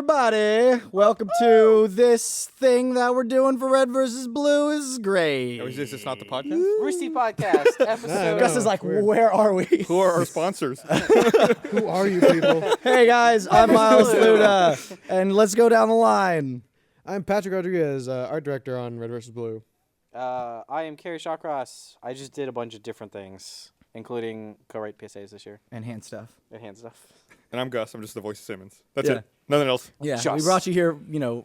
everybody. Welcome to this thing that we're doing for Red versus Blue is great. Is this not the podcast? Rooster Teeth podcast episode. Gus is like, where are we? Who are our sponsors? Who are you people? Hey guys, I'm Miles Luda, and let's go down the line. I'm Patrick Rodriguez, art director on Red vs. Blue. I am Carrie Shawcross. I just did a bunch of different things, including co-write PSAs this year And hand stuff. and hand stuff. And I'm Gus. I'm just the voice of Simmons. That's Yeah. it. Nothing else. Yeah, Just. we brought you here,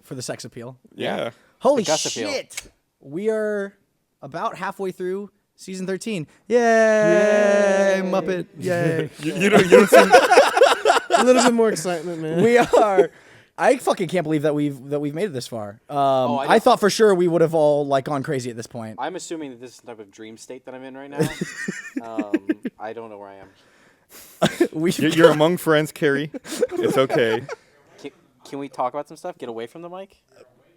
for the sex appeal. Yeah. Holy The Gus appeal. shit! We are about halfway through season 13. Yay! Muppet! Yay! You don't seem... A little bit more excitement, man. We are. I fucking can't believe that we've made it this far. I I thought for sure we would have all gone crazy at this point. I'm assuming that this is the type of dream state that I'm in right now. I don't know where I am. You're among friends, Carrie. It's okay. Can we talk about some stuff? Get away from the mic?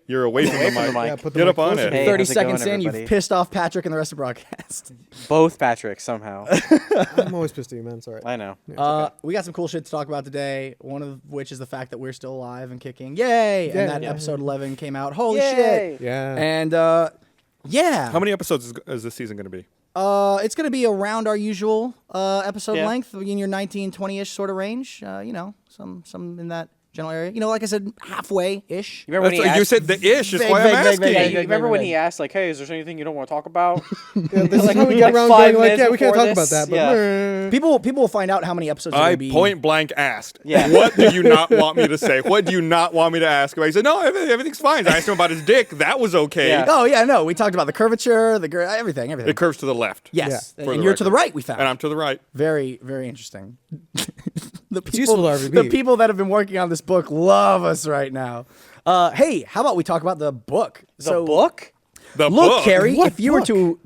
You're away from the from the mic. mic. Yeah, put the Get mic up on closer. it. Hey, 30 how's it seconds going, in, everybody? you've pissed off Patrick and the rest of the broadcast. Both Patrick somehow. I'm always pissed at you, man. It's all right. I know. We got some cool shit to talk about today, one of which is the fact that we're still alive and kicking. Yay! And that Yeah. episode 11 came out. Holy Yay! shit! Yeah. And, yeah. How many episodes is this season going to be? It's going to be around our usual episode Yeah. length, in your 19, 20-ish sort of range. Some in that general area. Like I said, halfway-ish. You remember when he You asked? said the ish is Vague, why vague, I'm vague, asking. vague, Yeah, vague. you remember when he asked, like, "Hey, is there anything you don't want to talk about?" Yeah, this is how we like get around 5 going like, yeah, we can't minutes talk before about that. this. But People will find out how many episodes are I going to be. point blank asked. Yeah. What do you not want me to say? What do you not want me to ask him? He said, no, everything's fine. I asked him about his dick. That was okay. Yeah. Oh, yeah, no. We talked about the curvature, everything. It curves to the left. Yes. Yeah. For And the you're to the record. right, we found. And I'm to the right. Very, very interesting. The useful to RVP. the people that have been working on this book love us right now. Hey, how about we talk about the book? The book? The Look, book. Carrie, What if you were book? to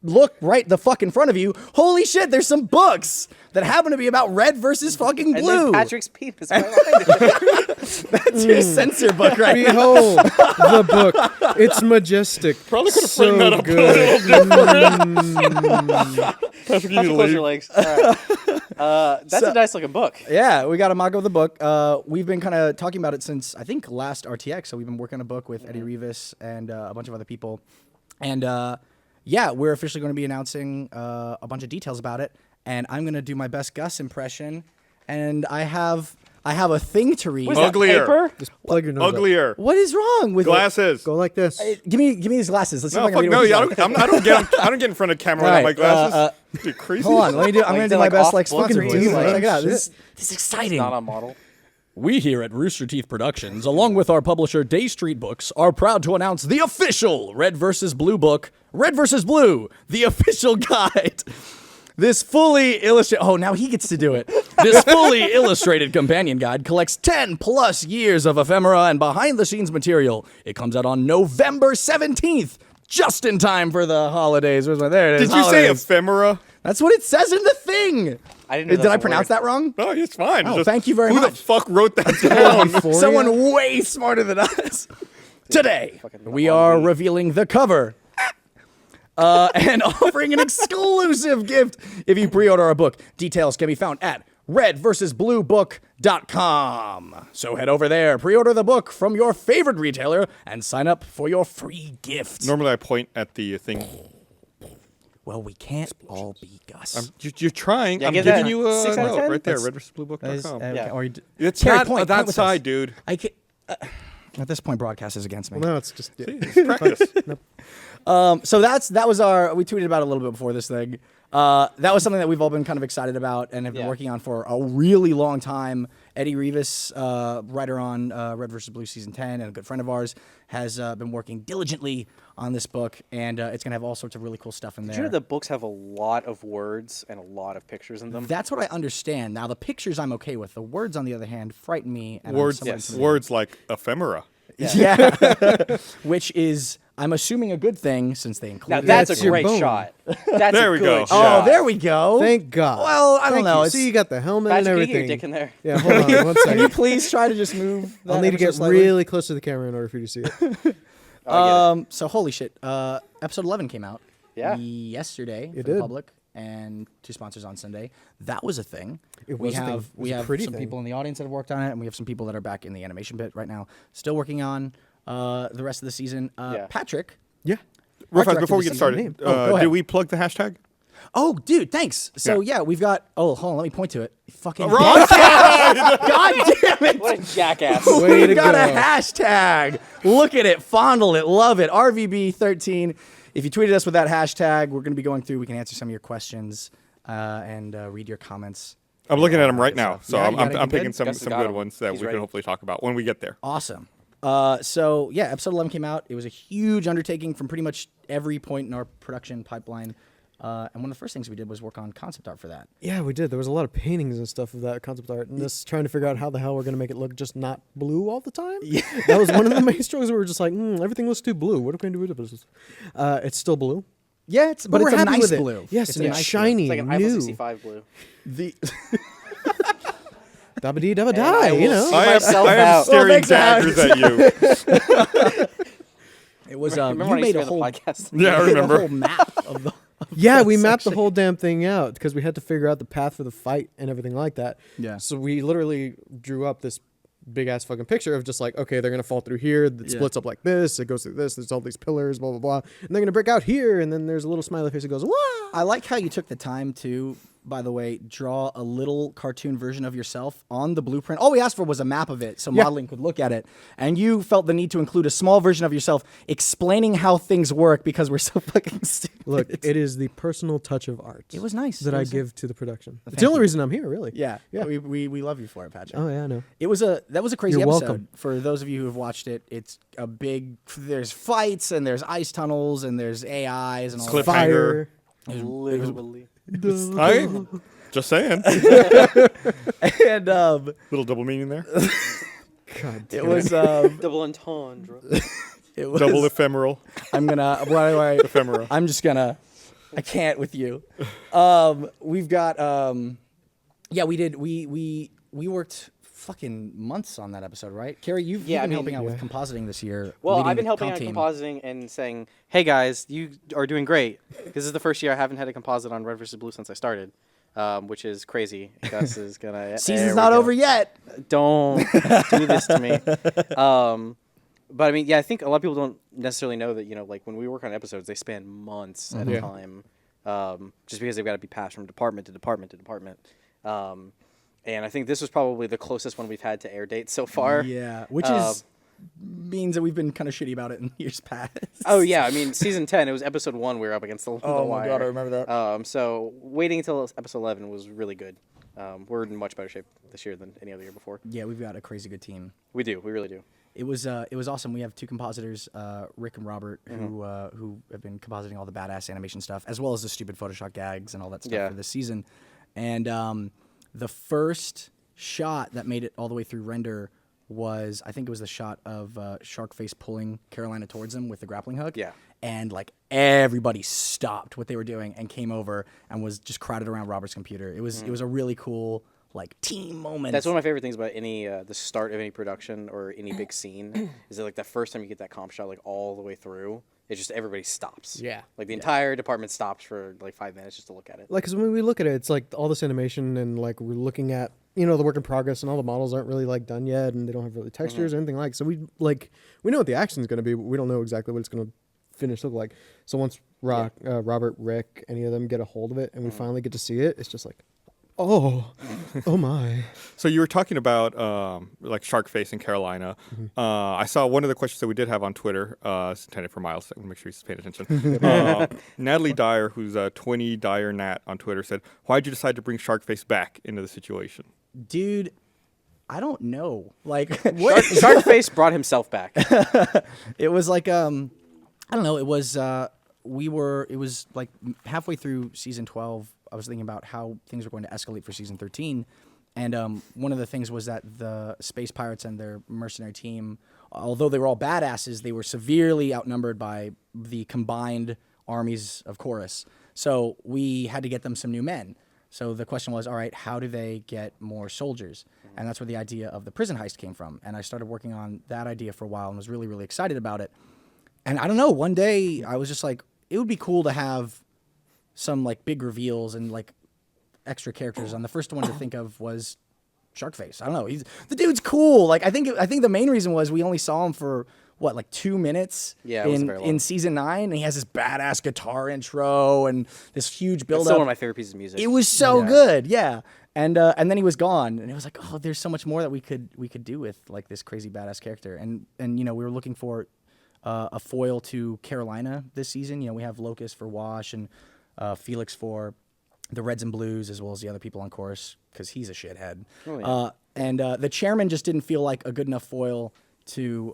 look right the fuck in front of you, holy shit, there's some books that happen to be about red versus fucking And blue. then Patrick's penis. Right behind it. That's your censor book right now. behold the book. It's majestic. Probably could have so framed that up good. a little different. Patrick, you need Patrick, to close leave. your legs. All right. That's a nice looking book. Yeah, we got a mock of the book. We've been kind of talking about it since, I think, last RTX. So we've been working on a book with Eddie Rivas and a bunch of other people. And yeah, we're officially going to be announcing a bunch of details about it. And I'm going to do my best Gus impression. And I have a thing to read. What is that, Uglier. paper? Just plug your nose up. Uglier. What is wrong with Glasses. Go like this. Give me these glasses. Let's see No, if I can fuck read no. what these are. I don't get in front of camera All without my right, glasses. You crazy? Hold on, let me do. I'm Like, gonna they're do my like best off like book fucking or read. what? Check it out. Shit. This is exciting. Not on model. We here at Rooster Teeth Productions, along with our publisher Day Street Books, are proud to announce the official Red vs. Blue book, Red vs. Blue, the official guide. This fully illustrated... Oh, now he gets to do it. This fully illustrated companion guide collects 10 plus years of ephemera and behind-the-scenes material. It comes out on November 17th, just in time for the holidays. Where's my... There it is. Did you say holidays. ephemera? That's what it says in the thing. I didn't know Did I that's a pronounce word. that wrong? No, it's fine. Oh, Just- thank you very Who much. the fuck wrote that down? Euphoria? Someone way smarter than us. Today, we are revealing the cover and offering an exclusive gift if you pre-order our book. Details can be found at redversusbluebook.com. So head over there, pre-order the book from your favorite retailer, and sign up for your free gift. Normally I point at the thing. Well, we can't all be Gus. You're trying. Yeah, I'm give giving that you a 6 out of note 10? right there. That's- redversusbluebook.com. Yeah. Or It's Carrie, not point that with side, us. dude. I can, at this point, broadcast is against me. Well, no, it's just... Yeah. It's practice. So that was we tweeted about it a little bit before this thing. That was something that we've all been kind of excited about and have been Yeah. working on for a really long time. Eddie Rivas, writer on Red vs. Blue Season 10 and a good friend of ours, has been working diligently on this book, and it's going to have all sorts of really cool stuff in Did there. you know the books have a lot of words and a lot of pictures in them? That's what I understand. Now, the pictures I'm okay with. The words, on the other hand, frighten me. And I'm Words, somewhat yes. intimidated. words like ephemera. Yeah. Which is, I'm assuming, a good thing since they include Now it. that's That's a your great bone. shot. That's There a we good go. shot. Oh, there we go. Thank God. Well, I don't Thank know. you. It's, See, you got the helmet Patrick, and can you get your everything. dick in there? Yeah, hold on one Can you second. please try to just move? I'll that need to ever so get slightly? really close to the camera in order for you to see it. I get it. So holy shit. Episode 11 came out. Yeah. Yesterday It for the did. public. and 2 sponsors on Sunday. That was a thing. It we was a thing. have It was we a have pretty some thing. people in the audience that have worked on it, and we have some people that are back in the animation bit right now, still working on the rest of the season. Patrick. Yeah. Real fast, director before we this get season. started, Go ahead. did we plug the hashtag? Oh, dude, thanks. So Yeah. we've got. Oh, hold on, let me point to it. Fucking Wrong God damn it! What a jackass. Way We've to got a go. hashtag. Look at it, fondle it, love it. RVB13. If you tweeted us with that hashtag, we're going to be going through. We can answer some of your questions and read your comments. I'm looking at them right now, so Yeah, you got I'm anything picking good? some Gus got good 'em. ones that He's we ready. can hopefully talk about when we get there. Awesome. So yeah, episode 11 came out. It was a huge undertaking from pretty much every point in our production pipeline. And one of the first things we did was work on concept art for that. Yeah, we did. There was a lot of paintings and stuff of that concept art, and just trying to figure out how the hell we're gonna make it look just not blue all the time. Yeah, that was one of the main struggles. We were just like, everything looks too blue. What are we gonna do with this? It's still blue. Yeah, but we're it's a happy nice with it. blue. Yes, it's and a it's nice shiny It's like an and Eiffel new. 65 blue. The Dabba dee dabba I die. will You know. see I myself am out. staring thanks, Alex. daggers at you. it was Remember you when I used made to a be on whole the podcast? Yeah, I you made remember. a whole map of the. Yeah, we that mapped the section. whole damn thing out because we had to figure out the path for the fight and everything like that. Yeah. So we literally drew up this big ass fucking picture of just like, okay, they're gonna fall through here. It splits up like this. It goes through this. There's all these pillars, blah blah blah, and they're gonna break out here. And then there's a little smiley face that goes, "Wah!" I like how you took the time to, by the way, draw a little cartoon version of yourself on the blueprint. All we asked for was a map of it so modeling could look at it. And you felt the need to include a small version of yourself explaining how things work because we're so fucking stupid. Look, it is the personal touch of art. It was nice. that It I was give to the production. It's thank the only you. reason I'm here, really. Yeah. Yeah. We love you for it, Patrick. Oh yeah, I know. That was a crazy You're episode. welcome. For those of you who have watched it, it's a big. There's fights and there's ice tunnels and there's AIs and all Cliff- that. Fire. Literally. I just saying. And Little double meaning there. God it damn was Double entendre. it was Double ephemeral. I'm gonna why Ephemera. I'm just gonna I can't with you. We've got we worked fucking months on that episode, right? Carrie, you've Yeah, been I mean- helping out with compositing this year. Well, leading I've been the helping comp out team. compositing and saying, hey guys, you are doing great. This is the first year I haven't had a composite on Red vs. Blue since I started, which is crazy. Gus is going to... Season's not over yet. Don't do this to me. But I mean, yeah, I think a lot of people don't necessarily know that, like when we work on episodes, they span months at a time, just because they've got to be passed from department to department to department. And I think this was probably the closest one we've had to air date so far. Yeah, which is means that we've been kind of shitty about it in years past. Oh yeah, I mean season 10, it was episode 1 we were up against the wire. Oh my God, I remember that. So waiting until episode 11 was really good. We're in much better shape this year than any other year before. Yeah, we've got a crazy good team. We really do. It was awesome. We have 2 compositors, Rick and Robert, who have been compositing all the badass animation stuff, as well as the stupid Photoshop gags and all that stuff for this season. And the first shot that made it all the way through render was, I think it was the shot of Sharkface pulling Carolina towards him with the grappling hook. Yeah. And like everybody stopped what they were doing and came over and was just crowded around Robert's computer. It was a really cool like team moment. That's one of my favorite things about any the start of any production or any big scene is that like the first time you get that comp shot like all the way through, it's just everybody stops. Yeah. Like the entire department stops for like 5 minutes just to look at it. Like, because when we look at it, it's like all this animation and like we're looking at, the work in progress and all the models aren't really like done yet and they don't have really textures or anything like. So we know what the action's going to be, but we don't know exactly what it's going to finish look like. So once Robert, Rick, any of them get a hold of it and we finally get to see it, it's just like, oh my. So you were talking about like Sharkface in Carolina. I saw one of the questions that we did have on Twitter. It's intended for Miles. So make sure he's paying attention. Natalie Dyer, who's a 20 Dyer Nat on Twitter, said, "Why did you decide to bring Sharkface back into the situation?" Dude, I don't know. Like Sharkface brought himself back. it was like I don't know, it was like halfway through season 12. I was thinking about how things were going to escalate for season 13. And one of the things was that the space pirates and their mercenary team, although they were all badasses, they were severely outnumbered by the combined armies of Chorus. So we had to get them some new men. So the question was, all right, how do they get more soldiers? And that's where the idea of the prison heist came from. And I started working on that idea for a while and was really, really excited about it. And I don't know, one day I was just like, it would be cool to have some like big reveals and like extra characters on. The first one to think of was Sharkface. I don't know. The dude's cool. Like I think the main reason was we only saw him for what, like 2 minutes in season 9, and he has this badass guitar intro and this huge build It's up. still one of my favorite pieces of music. It was so good, yeah. And then he was gone, and it was like, oh, there's so much more that we could do with like this crazy badass character. And you know, we were looking for a foil to Carolina this season. You know, we have Locust for Wash and Felix for the Reds and Blues, as well as the other people on Chorus, because he's a shithead. Oh, yeah. And the chairman just didn't feel like a good enough foil to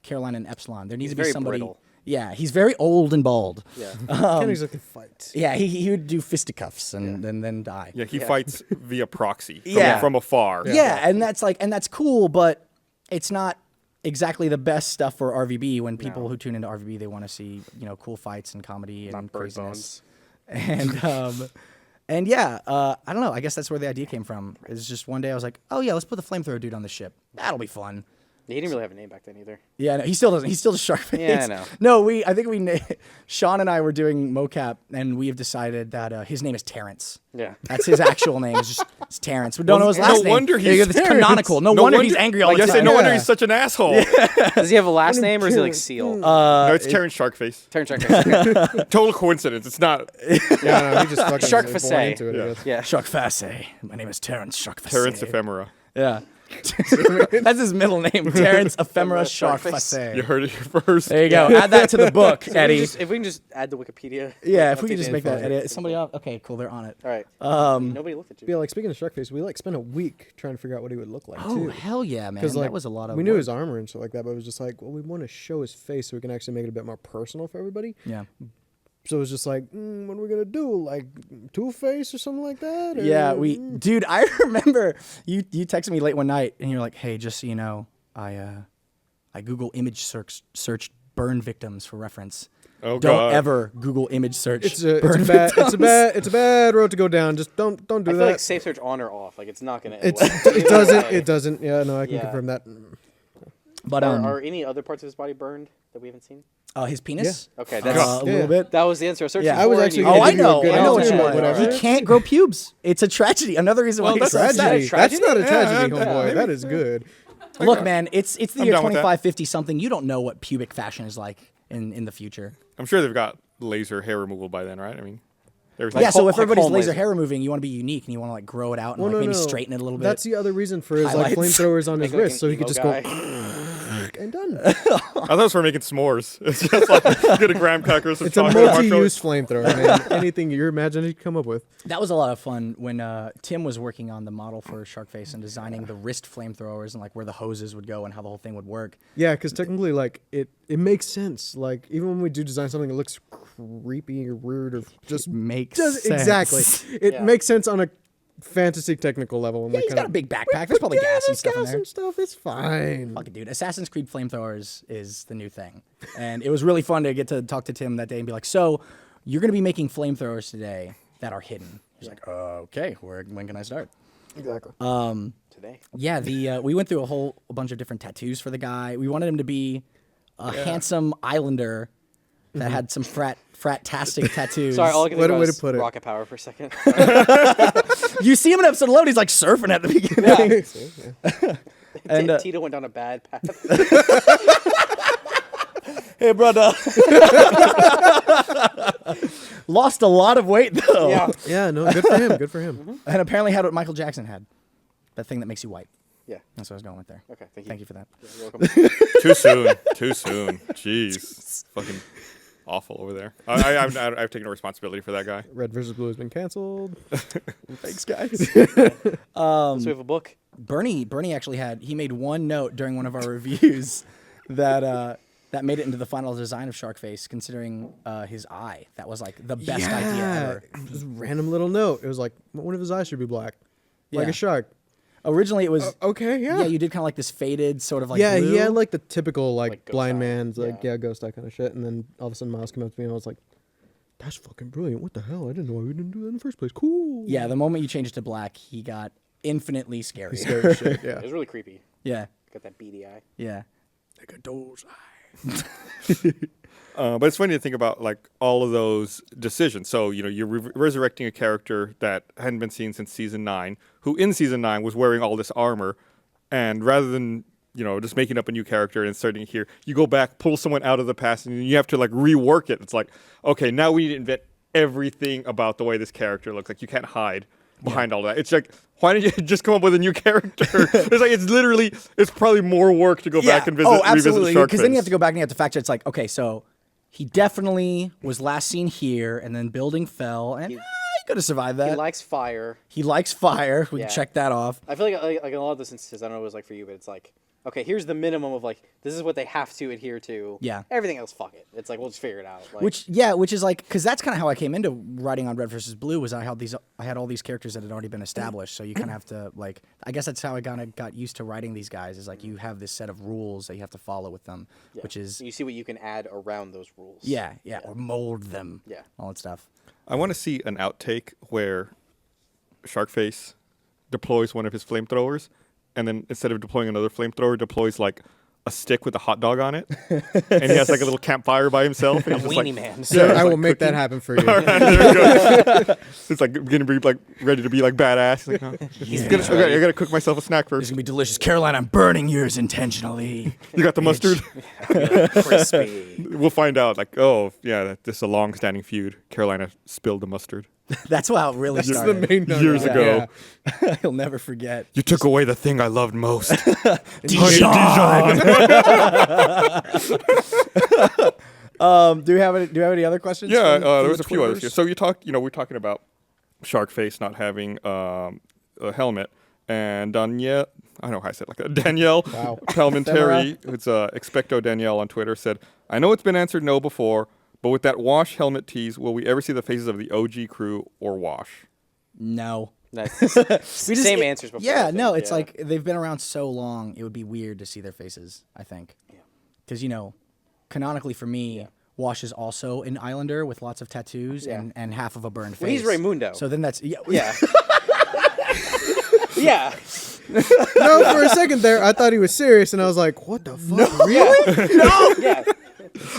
Carolina and Epsilon. There needs to be somebody. Brittle. Yeah, he's very old and bald. Yeah, Can't exactly fight. Yeah, he would do fisticuffs and then die. Yeah, he fights via proxy from afar. Yeah, and that's cool, but it's not exactly the best stuff for RVB. When people who tune into RVB, they want to see, you know, cool fights and comedy and not bird craziness. bones. And yeah, I don't know. I guess that's where the idea came from. It's just one day I was like, oh yeah, let's put the flamethrower dude on the ship. That'll be fun. He didn't really have a name back then either. Yeah, no, he still doesn't. He's still just Sharkface. Yeah, I know. No, I think Sean and I were doing mocap, and we have decided that his name is Terrence. Yeah. That's his actual name. It's Terrence. We don't know his last name. No wonder he's It's canonical. No wonder he's angry all the time. No wonder he's such an asshole. Does he have a last name or is he like Seal? No, it's Terrence Sharkface. Terrence Sharkface. Total coincidence. It's not. Yeah, no, he just fucking Shark was Facet. born into it, I guess. Yeah. Sharkface. My name is Terrence Sharkface. Terrence Ephemera. Yeah. That's his middle name, Terrence Ephemera Sharkface. You heard it here first. There you go. Add that to the book, Eddie. If we can just add the Wikipedia. Yeah, if we could just update make the that info. edit. Somebody else? Okay, cool. They're on it. All right. Nobody looked at you. Yeah, like speaking of Sharkface, we like spent a week trying to figure out what he would look like Oh, too. hell yeah, man. Because like that was a lot of we knew work. his armor and stuff like that, but it was just like, well, we want to show his face so we can actually make it a bit more personal for everybody. Yeah. So it was just like, what are we gonna do? Like Two-Face or something like that? Or- Yeah, dude, I remember you texted me late one night and you're like, hey, just so you know, I Google image searched burn victims for reference. Oh, Don't God. ever Google image search. It's a burn bad victims. it's a bad road to go down. Just don't do I feel that. like safe search on or off. Like it's not gonna. It doesn't. Yeah, no, I can confirm that. But Are any other parts of his body burned that we haven't seen? his penis. Okay, that's A little bit. that was the answer. I was searching Yeah. I was for, actually and gonna you- I give you a know. good I know what answer, you but want. whatever. He can't grow pubes. It's a tragedy. Another reason why Well, he's that's so Tragedy. sad. That's not a tragedy, yeah, homeboy. maybe. That is good. Look, man, it's the year down with that. 2550 something. You don't know what pubic fashion is like in the future. I'm sure they've got laser hair removal by then, right? I mean, Yeah, so if like everybody's home laser laser. hair removing, you want to be unique and you want to like grow it out and Well, like no, maybe no. straighten it a little bit. That's the other reason for his like Highlights. flamethrowers on his Make like wrist, an so he could emo just guy. go and done. I thought it was for making s'mores. It's just like get a graham cracker, some It's a chocolate, multi-use flamethrower, man. Anything you're imagining you come up with. That was a lot of fun when Tim was working on the model for Sharkface and designing the wrist flamethrowers and like where the hoses would go and how the whole thing would work. Yeah, because technically, like it makes sense. Like even when we do design something that looks creepy or weird or just Makes does sense. exactly. It Yeah. makes sense on a fantasy technical level. And Yeah, he's got a big backpack. There's probably gas and stuff in there. It's fine. Fuck it, dude. Assassin's Creed flamethrowers is the new thing. And it was really fun to get to talk to Tim that day and be like, so you're going to be making flamethrowers today that are hidden. He's like, okay, when can I start? Exactly. Today. Yeah, we went through a bunch of different tattoos for the guy. We wanted him to be a handsome islander that had some frat-tastic tattoos. Sorry, all I can What think a about way to is put it. Rocket Power for a second. You see him in episode 11, he's like surfing at the beginning. And, Tito went down a bad path. Hey, brother. Lost a lot of weight, though. Yeah. Yeah, no, good for him. Good for him. And apparently had what Michael Jackson had. That thing that makes you white. Yeah. That's what I was going with there. Okay. Thank you. Thank you for that. You're welcome. Too soon. Too soon. Jeez. Fucking awful over there. I've taken a responsibility for that guy. Red versus Blue has been canceled. Thanks, guys. So we have a book. Bernie actually he made one note during one of our reviews that made it into the final design of Sharkface, considering his eye. That was like the best idea ever. Just random little note. It was like one of his eyes should be black, like Yeah. a shark. Originally, it was Okay, yeah. yeah. You did kind of like this faded sort of like yeah, blue. he had like the typical like ghost blind eye. man's like Yeah. ghost eye kind of shit, and then all of a sudden Miles came up to me and I was like, "That's fucking brilliant! What the hell? I didn't know we didn't do that in the first place. Cool." Yeah, the moment you changed it to black, he got infinitely scary. Scary as shit. Yeah. It was really creepy. Yeah, Got that beady eye. yeah. Like a doe's eye. But it's funny to think about like all of those decisions. So you're resurrecting a character that hadn't been seen since season 9, who in season 9 was wearing all this armor, and rather than just making up a new character and inserting it here, you go back, pull someone out of the past, and you have to like rework it. It's like, okay, now we need to invent everything about the way this character looks. Like you can't hide behind all that. It's like, why don't you just come up with a new character? It's probably more work to go back and revisit Sharkface. Because then you have to go back and you have to factor. It's like, okay, so he definitely was last seen here, and then building fell, and he could have survived that. He likes fire. We can check that off. I feel like in a lot of those instances, I don't know what it was like for you, but it's like, okay, here's the minimum of like, this is what they have to adhere to. Yeah. Everything else, fuck it. It's like, we'll just figure it out. Like, Which is like, because that's kind of how I came into writing on Red versus Blue, was I had all these characters that had already been established, so you kind of have to like, I guess that's how I kind of got used to writing these guys, is like you have this set of rules that you have to follow with them, which is you see what you can add around those rules. yeah, or mold them, all that stuff. I want to see an outtake where Sharkface deploys one of his flamethrowers, and then instead of deploying another flamethrower, deploys like a stick with a hot dog on it, and he has like a little campfire by himself. And he's just Weenie like, Man. Sir, I will make that happen for you. All right, there we go. It's like gonna be like ready to be like badass. He's like, no. I gotta cook myself a snack It's first. gonna be delicious. Caroline, I'm burning yours intentionally. You got the mustard? Crispy. We'll find out. Like, oh yeah, this is a long-standing feud. Carolina spilled the mustard That's how it really That's the started. main note. years ago. He'll never forget. You took away the thing I loved most. Dijon. Do we have any other questions? Yeah, from there the was a few others Twitters? here. So we're talking about Sharkface not having a helmet, and Danielle, I don't know how I said it like that. Danielle Palmentary, who's Expecto Danielle on Twitter, said, "I know it's been answered no before, but with that Wash helmet tease, will we ever see the faces of the OG crew or Wash?" No. Same answers before. Yeah, I think, no, it's like they've been around so long, it would be weird to see their faces, I think. Because, canonically for me, Wash is also an islander with lots of tattoos and half of a burned face. Well, he's Raymundo. So then that's... Yeah. Yeah. No, for a second there, I thought he was serious, and I was like, what the fuck? No, really? No. Yeah.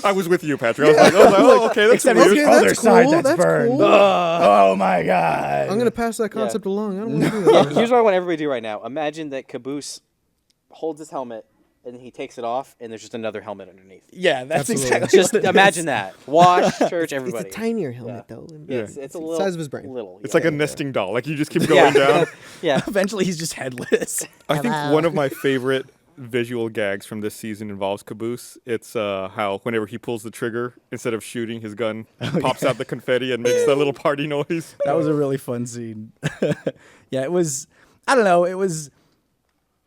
I was with you, Patrick. I was like, oh, okay, that's Except weird. his Okay, other that's side cool, that's that's burned. cool. Oh my god. I'm going to pass that concept along. I don't want to do Yeah, that. here's what I want everybody to do right now. Imagine that Caboose holds his helmet, and then he takes it off, and there's just another helmet underneath. Yeah, that's Absolutely. exactly Just imagine that. Wash, church, everybody. It's a tinier helmet, though. It's a little size of his brain. Little. It's like a nesting doll. Like you just keep going down. Yeah. Eventually he's just headless. I think one of my favorite visual gags from this season involves Caboose. It's how whenever he pulls the trigger, instead of shooting, his gun pops out the confetti and makes that little party noise. That was a really fun scene. Yeah, it was... I don't know,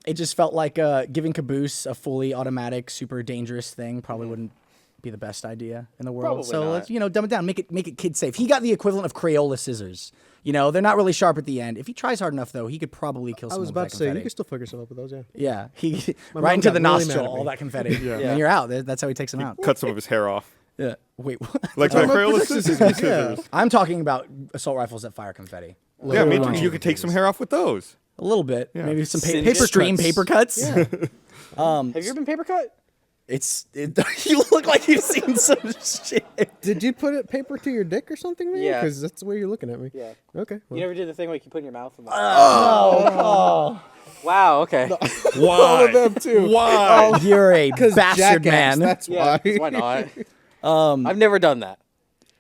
it just felt like giving Caboose a fully automatic, super dangerous thing probably wouldn't be the best idea in the world. Probably so not. let's dumb it down, make it kid safe. He got the equivalent of Crayola scissors. They're not really sharp at the end. If he tries hard enough, though, he could probably kill I someone was with about that to say, confetti. you can still fuck yourself up with those, yeah. Yeah, he My right mom into got the really nostril, mad at me. all that confetti, and then you're out. That's how he takes him out. Cut some of his hair off. Yeah. Wait, what? Like the Crayola scissors. Yeah. I'm talking about assault rifles that fire confetti. Yeah, maybe you could take some hair off with those. A little bit, maybe some Singe paper it. stream paper cuts. Have you ever been paper cut? You look like you've seen some shit. Did you put paper to your dick or something, man? Yeah. Because that's the way you're looking at me. Yeah. Okay. You well. never did the thing where you put it in your mouth? And Oh, Wow, okay. Why? All of them, too. Why? you're a bastard Jackass, man. That's Yeah, why. why not? I've never done that.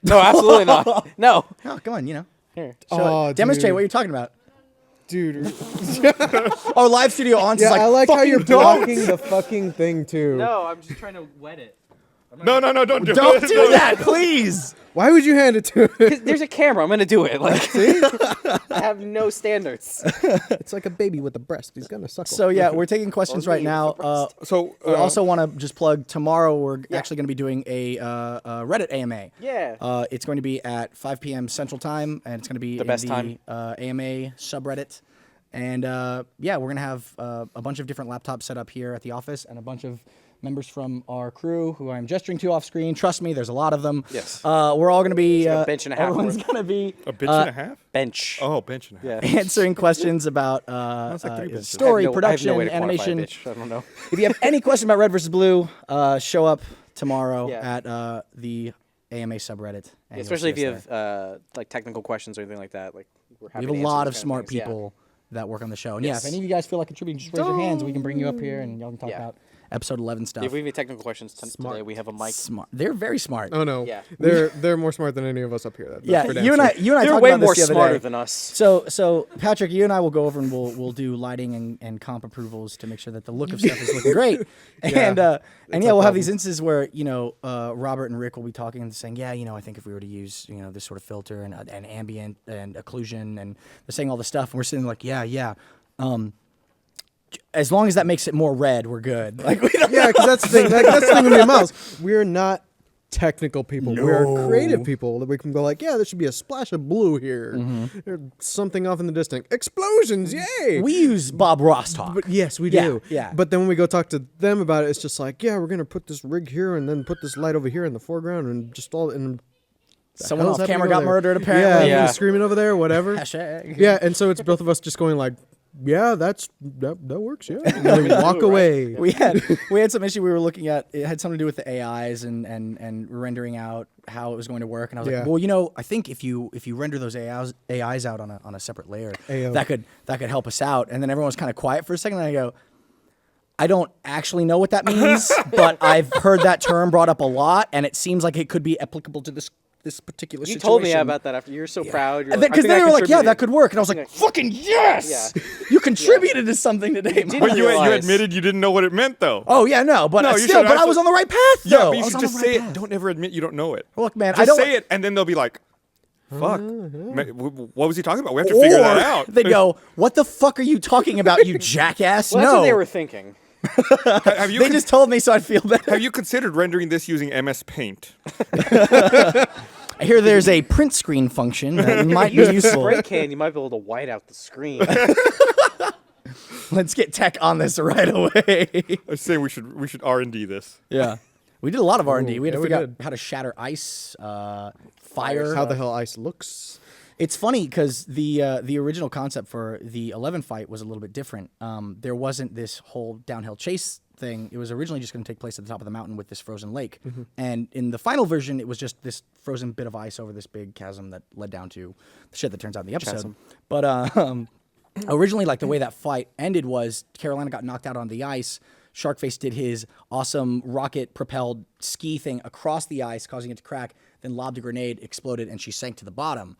No, absolutely not. No. Oh, come on, Here. show it. Demonstrate dude. what you're talking about. Dude. Oh, live studio on. Yeah, Like, I like how fucking you're don't. blocking the fucking thing, too. No, I'm just trying to wet it. No, don't do it. Don't do that, please. Why would you hand it to him? There's a camera. I'm going to do it. Like, I have no standards. It's like a baby with a breast. He's going to suckle. So yeah, we're taking questions right me, now. So We also want to just plug tomorrow. We're actually going to be doing a Reddit AMA. Yeah. It's going to be at 5 p.m. Central Time, and it's going to be in best the time. AMA subreddit. And we're going to have a bunch of different laptops set up here at the office, and a bunch of members from our crew who I'm gesturing to off screen. Trust me, there's a lot of them. Yes. We're all going to be. a bench and a half Everyone's worth. going to be a bench and a half? Bench. Oh, bench and a half. Yeah. answering questions about like 3 benches. story, I have no production, way to quantify a animation. bitch. I don't know. If you have any question about Red versus Blue, show up tomorrow Yeah. at the AMA subreddit. And you'll Especially if see you us there. have like technical questions or anything like that. Like we're We happy have a to answer lot those of kind smart things. Yeah. people that work on the show. And Yes. yeah, if any of you guys feel like contributing, just raise your hands. We can bring you up here and y'all can talk Yeah. about episode 11 stuff. If we have any technical questions Smart. today, we have a mic. Smart. They're very smart. Oh no, Yeah. they're more smart than any of us up here. That's Yeah, for damn you and sure. I They're talked way about more this the other smarter day. than us. So Patrick, you and I will go over and we'll do lighting and comp approvals to make sure that the look of stuff is looking great. And our we'll have problem. these instances where Robert and Rick will be talking and saying, yeah, I think if we were to use this sort of filter and ambient and occlusion, and they're saying all this stuff, and we're sitting like, yeah. As long as that makes it more red, we're good. Like we don't Yeah, because that's the thing. That's the thing with me and Miles. We're not technical people. We're creative people that we can go like, yeah, there should be a splash of blue here. There's something off in the distance. Explosions, yay! We use Bob Ross talk. But yes, we Yeah, do. yeah. But then when we go talk to them about it, it's just like, yeah, we're gonna put this rig here and then put this light over here in the foreground and just all in. Someone hell's off camera happening got over there? murdered apparently. Yeah. Screaming over there, whatever. Hashtag. Yeah, and so it's both of us just going like, yeah, that works, yeah. And then we walk away. We had some issue we were looking at. It had something to do with the AIs and rendering out how it was going to work. And I was Yeah. like, well, I think if you render those AIs out on a separate layer, AO. that could help us out. And then everyone was kind of quiet for a second. And I go, I don't actually know what that means, but I've heard that term brought up a lot, and it seems like it could be applicable to this particular You situation. told me about that after. You're so proud. You're like, Because they were like, yeah, that could work. And I was like, think fucking yes! Yeah. You contributed to something today, did Mike. But you realize- admitted you didn't know what it meant, though. Oh, yeah, no, but No, you still, should but I was on the right path, Yeah, though. but you I was should on just the say right it. path. Don't ever admit you don't know it. Look, man, Just I don't say it, and then they'll be like, "Fuck, what was he talking about? We have to Or figure that out." they go, "What the fuck are you talking about, you jackass?" Well, that's no, what they were thinking. Have you they just told me so I'd feel better. have you considered rendering this using MS Paint? I hear there's a print screen function that might be useful. Spray can, you might be able to white out the screen. Let's get tech on this right away. I say we should R&D this. Yeah, we did a lot of R&D. We had to yeah, we figure out did. how to shatter ice, fire. How the hell ice looks. It's funny because the original concept for the 11 fight was a little bit different. There wasn't this whole downhill chase thing. It was originally just going to take place at the top of the mountain with this frozen lake. And in the final version, it was just this frozen bit of ice over this big chasm that led down to the shit that turns out in the episode. Chasm. But originally, like the way that fight ended was Carolina got knocked out on the ice. Sharkface did his awesome rocket-propelled ski thing across the ice, causing it to crack, then lobbed a grenade, exploded, and she sank to the bottom.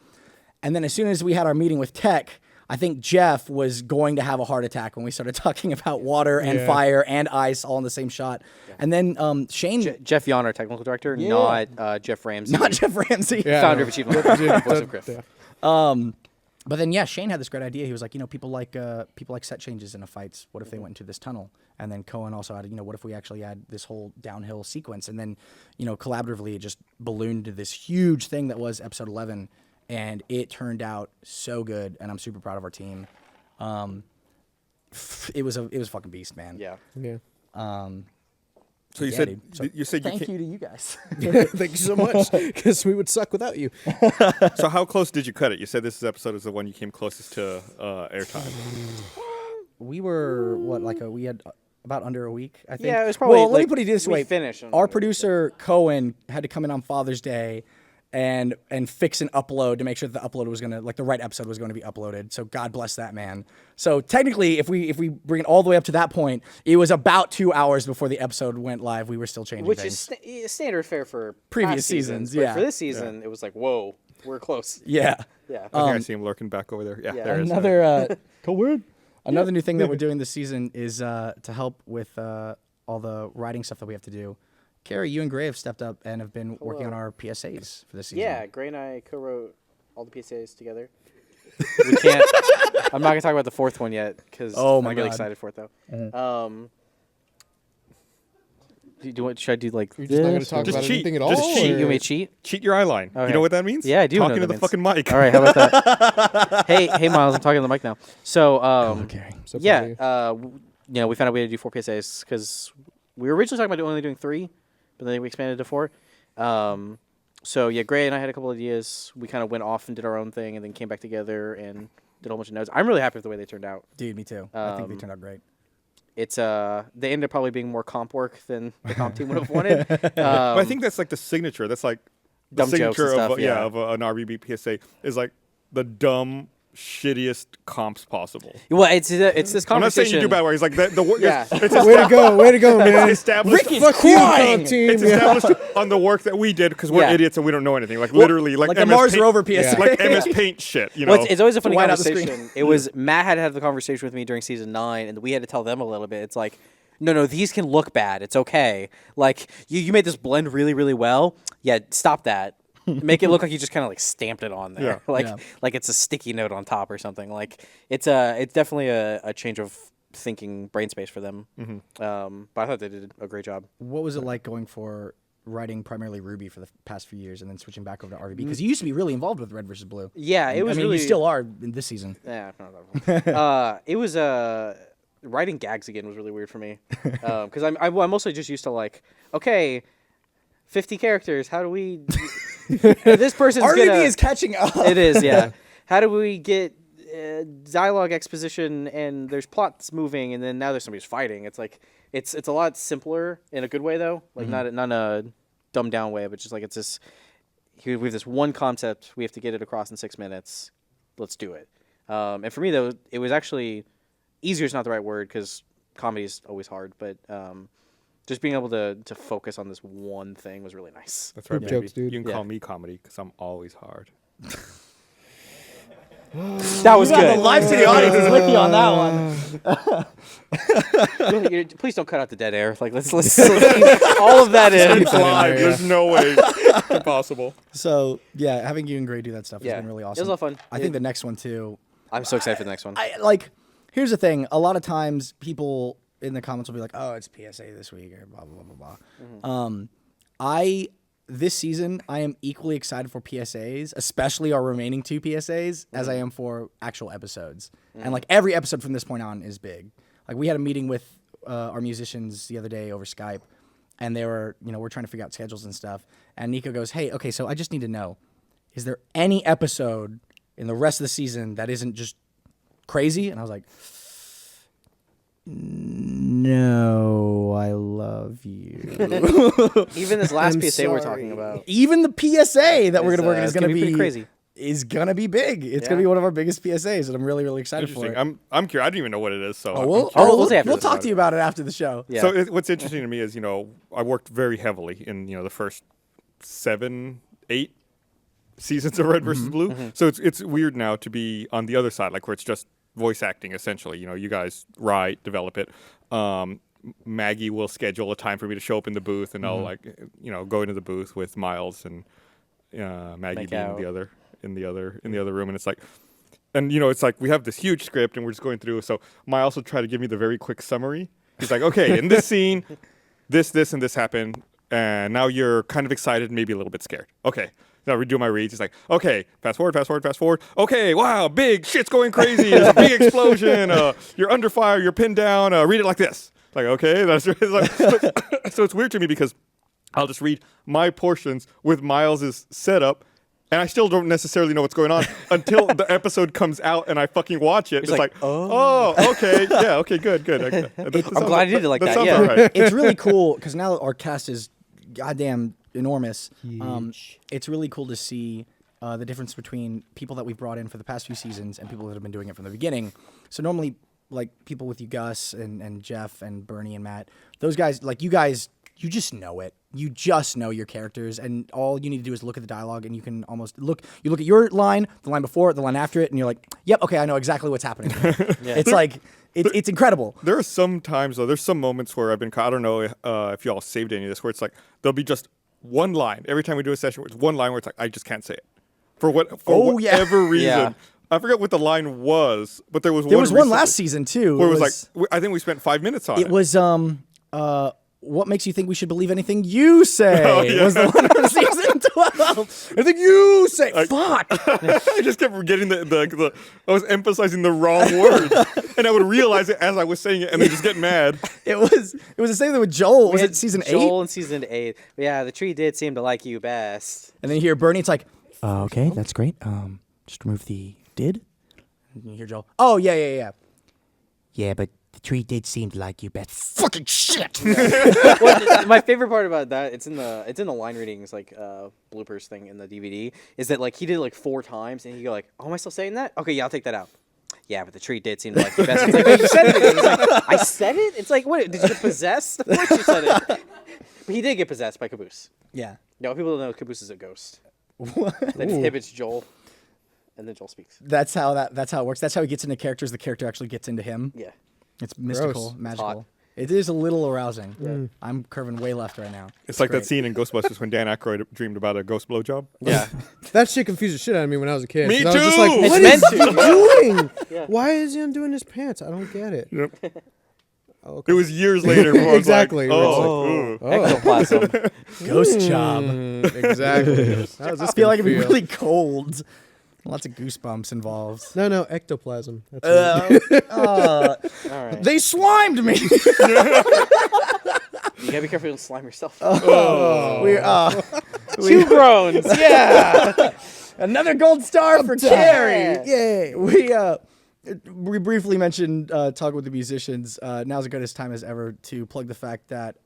And then as soon as we had our meeting with tech, I think Jeff was going to have a heart attack when we started talking about water and fire and ice all in the same shot. And then Shane... Jeff Yon, our technical director, Yeah. not Jeff Ramsey, not Jeff Ramsey. Yeah. founder of Achievement Lab, voice of Griff. Yeah. But then, Shane had this great idea. He was like, people like set changes in a fight. What if they went into this tunnel? And then Cohen also had, what if we actually had this whole downhill sequence? And then, collaboratively, it just ballooned to this huge thing that was episode 11. And it turned out so good, and I'm super proud of our team. It was a fucking beast, man. Yeah. Yeah. So you Yeah, said dude. So you said you Thank can't. you to you guys. Thank you so much, because we would suck without you. So how close did you cut it? You said this episode is the one you came closest to airtime. We were we had about under a week, I think. Yeah, it was probably, Well, let me like, put it this we way: finished on our under a week, producer Cohen had to come in on Father's Day and fix an upload to make sure that the upload was gonna the right episode was going to be uploaded. So God bless that man. So technically, if we bring it all the way up to that point, it was about 2 hours before the episode went live. We were still changing which things. is standard fare for Previous past seasons, but yeah. for this season, it was like, whoa, we're close. Yeah. Yeah. I think I see him lurking back over there. Yeah, Yeah. there it is. Another Cohen. another new thing that we're doing this season is to help with all the writing stuff that we have to do. Carrie, you and Gray have stepped up and have been working on our PSAs for this season. Yeah, Gray and I co-wrote all the PSAs together. We can't. I'm not gonna talk about the fourth one yet because Oh my I'm really God. excited for it though. Should I do like You're just not going to this, talk or- Just about cheat. anything at all? Just cheat. You or- want me to cheat? Cheat your eye line. Okay. You know what that means? Yeah, I do know Talking what to that the means. fucking mic. All right, how about that? hey, Miles, I'm talking to the mic now. So, Okay. So yeah, we found out we had to do 4 PSAs because we were originally talking about only doing 3, but then we expanded to 4. So yeah, Gray and I had a couple of ideas. We kind of went off and did our own thing, and then came back together and did a whole bunch of notes. I'm really happy with the way they turned out. Dude, me too. I think they turned out great. they ended up probably being more comp work than the comp team would have wanted. But I think that's like the signature. That's like the Dumb jokes signature and of stuff, of an RBB PSA is like the dumb, shittiest comps possible. Well, it's this conversation. I'm not saying you do bad work. It's like the Yeah. Way to go, man. It's established. Ricky's Fuck you, crying. comp team. It's established on the work that we did because we're Yeah. idiots and we don't know anything. Like literally, like the MS Mars Paint- Rover PSA. like MS Paint shit. You know, Well, it's always a funny White out the conversation. It was Matt had the conversation with me during season 9, and we had to tell them a little bit. It's like, no, these can look bad. It's okay. Like you made this blend really, really well. Yeah, stop that. Make it look like you just kind of like stamped it on there, Yeah. like it's a sticky note on top or something. Like it's definitely a change of thinking brain space for them. But I thought they did a great job. What was it like going for writing primarily Ruby for the past few years and then switching back over to RVB? Because you used to be really involved with Red versus Blue. Yeah, it was. I mean, really, you still are in this season. Yeah, it was writing gags again was really weird for me because I'm mostly just used to like, okay, 50 characters. How do we? This person's RVB is catching up. It is, yeah. How do we get dialogue exposition and there's plots moving and then now there's somebody's fighting? It's like it's a lot simpler in a good way though, like not in a dumbed down way, but just like it's this. We have this one concept. We have to get it across in 6 minutes. Let's do it. And for me though, it was actually easier is not the right word because comedy is always hard, but just being able to focus on this one thing was really nice. That's right, Good baby. jokes, dude. You can call me comedy because I'm always hard. That was good. The live studio audience is with you on that one. Please don't cut out the dead air. Like let's keep all of that in. It's live. There's no way. Impossible. So yeah, having you and Gray do that stuff has Yeah. been really It was awesome. a lot of fun. I think the next one too. I'm so excited for the next one. I like. Here's the thing. A lot of times, people in the comments will be like, "Oh, it's PSA this week," or blah blah blah blah blah. This season, I am equally excited for PSAs, especially our remaining 2 PSAs, as I am for actual episodes. And like every episode from this point on is big. Like we had a meeting with our musicians the other day over Skype, and they were, we're trying to figure out schedules and stuff. And Nico goes, "Hey, okay, so I just need to know, is there any episode in the rest of the season that isn't just crazy?" And I was like, "No, I love you." Even this last I'm PSA we're sorry. talking about. Even the PSA that we're It's, gonna work on is it's gonna gonna be pretty crazy. Is gonna be big. It's gonna Yeah. be one of our biggest PSAs, and I'm really, really excited for Interesting. it. I'm curious. I don't even know what it is. So We'll we'll say after we'll this talk about to you about it after the show. Yeah. So what's interesting to me is, I worked very heavily in, the first 7, 8 seasons of Red versus Blue. So it's weird now to be on the other side, like where it's just voice acting essentially. You guys write, develop it. Maggie will schedule a time for me to show up in the booth, and I'll go into the booth with Miles and Maggie Make being out. in the other room, and it's like. And, it's like we have this huge script and we're just going through. So Miles will try to give me the very quick summary. He's like, okay, in this scene, this, and this happened. And now you're kind of excited, maybe a little bit scared. Okay. Now redo my reads. He's like, okay, fast forward. Okay, wow, big shit's going crazy. There's a big explosion. You're under fire. You're pinned down. Read it like this. Like, okay. That's like, so it's weird to me because I'll just read my portions with Miles's setup. And I still don't necessarily know what's going on until the episode comes out and I fucking watch it. It's like, oh, okay, yeah, okay, good. I'm glad you did it like that, sounds yeah. all right. It's really cool because now our cast is goddamn enormous. It's really cool to see the difference between people that we've brought in for the past few seasons and people that have been doing it from the beginning. So normally, like people with you, Gus and Jeff and Bernie and Matt, those guys, like you guys, you just know it. You just know your characters, and all you need to do is look at the dialogue, and you can almost look. You look at your line, the line before it, the line after it, and you're like, "Yep, okay, I know exactly what's happening." It's like it's incredible. There are some times though. There's some moments where I've been caught. I don't know if y'all saved any of this. Where it's like there'll be just one line every time we do a session. Where it's one line where it's like I just can't say it for whatever reason. Yeah. I forget what the line was, but there was There one. was one recently last season too. where it was like I think we spent 5 minutes on it. it was what makes you think we should believe anything you say? Oh, yeah. Was the one from season 12? Anything you say? Fuck. I just kept forgetting the I was emphasizing the wrong word, and I would realize it as I was saying it, and then just get mad. It was the same thing with Joel. Was We had it season 8? Joel in season 8. Yeah, the tree did seem to like you best. And then you hear Bernie. It's like, okay, that's great. Just remove the did. And you hear Joel. Oh yeah. Yeah, but The tree did seem to like you, Beth. Fucking shit. Well, my favorite part about that, it's in the line readings, like bloopers thing in the DVD, is that like he did it like 4 times, and you go like, oh, am I still saying that? Okay, yeah, I'll take that out. Yeah, but the tree did seem to like you best. It's like, well, you said it. He's like, I said it? It's like, what, did you get possessed? Of course you said it. But he did get possessed by Caboose. Yeah. No, people don't know Caboose is a ghost. What? That inhibits Joel, and then Joel speaks. That's how it works. That's how he gets into characters. The character actually gets into him. Yeah. It's mystical, Gross. magical. Hot. It is a little arousing. Yeah. I'm curving way left right now. It's like great. that scene in Ghostbusters when Dan Aykroyd dreamed about a ghost blowjob. Yeah. That shit confused the shit out of me when I was a kid. Me 'cause I was just too! like, It's what meant is to. he doing? Yeah. Why is he undoing his pants? I don't get it. Yep. Oh, okay. It was years later. Before I was Exactly. Like, Where it's oh, like, ooh. Ectoplasm. Ghost job. Exactly. How does this I feel like it'd be feel? really cold. Lots of goosebumps involved. No, ectoplasm. That's it. All right. They slimed me. You gotta be careful you don't slime yourself. We're 2 groans. Yeah. another gold star for Yeah. Carrie. Yay! We briefly mentioned talk with the musicians. Now's as good a time as ever to plug the fact that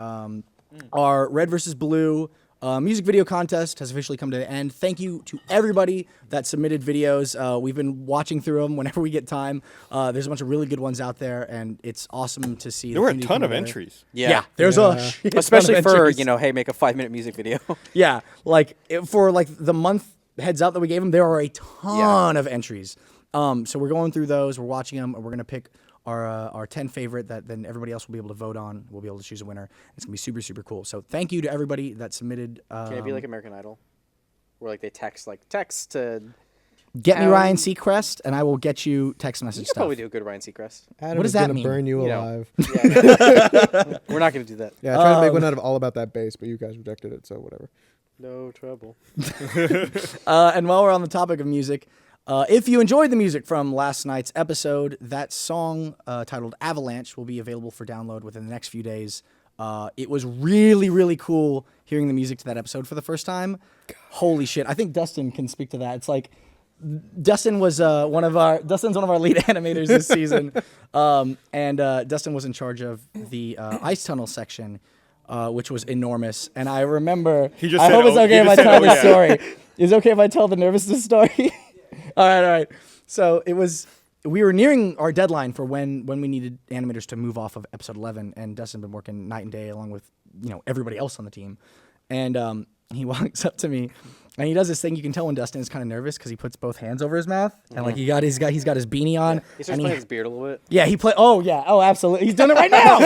our Red versus Blue music video contest has officially come to an end. Thank you to everybody that submitted videos. We've been watching through them whenever we get time. There's a bunch of really good ones out there, and it's awesome to see. There were a the community ton come of together. entries. Yeah, there's a Yeah. shit ton Especially of for, entries. hey, make a 5-minute music video. Yeah, like for like the month heads up that we gave them, there are a ton of entries. So we're going through those, we're watching them, and we're gonna pick our 10 favorite that then everybody else will be able to vote on. We'll be able to choose a winner. It's gonna be super, super cool. So thank you to everybody that submitted. Can it be like American Idol? Where like they text to... Get me Ryan Seacrest, and I will get you text You message could stuff. probably do a good Ryan Seacrest. Adam What does is that gonna mean? burn you You know. alive. Yeah. We're not gonna do that. Yeah, I tried to make one out of all about that bass, but you guys rejected it, so whatever. No trouble. And while we're on the topic of music, if you enjoyed the music from last night's episode, that song titled Avalanche will be available for download within the next few days. It was really, really cool hearing the music to that episode for the first time. Holy shit. I think Dustin can speak to that. It's like, Dustin's one of our lead animators this season. And Dustin was in charge of the ice tunnel section, which was enormous. And I remember, He just I said, hope it's "Oh," okay he if I just said, tell "Oh, this yeah." story. Is it okay if I tell the nervousness story? All right. So we were nearing our deadline for when we needed animators to move off of episode 11, and Dustin had been working night and day along with everybody else on the team. And he walks up to me, and he does this thing. You can tell when Dustin is kind of nervous because he puts both hands over his mouth, and like he's got his beanie on. He starts and playing his beard a little bit. yeah, he play. Oh yeah, oh absolutely. He's doing it right now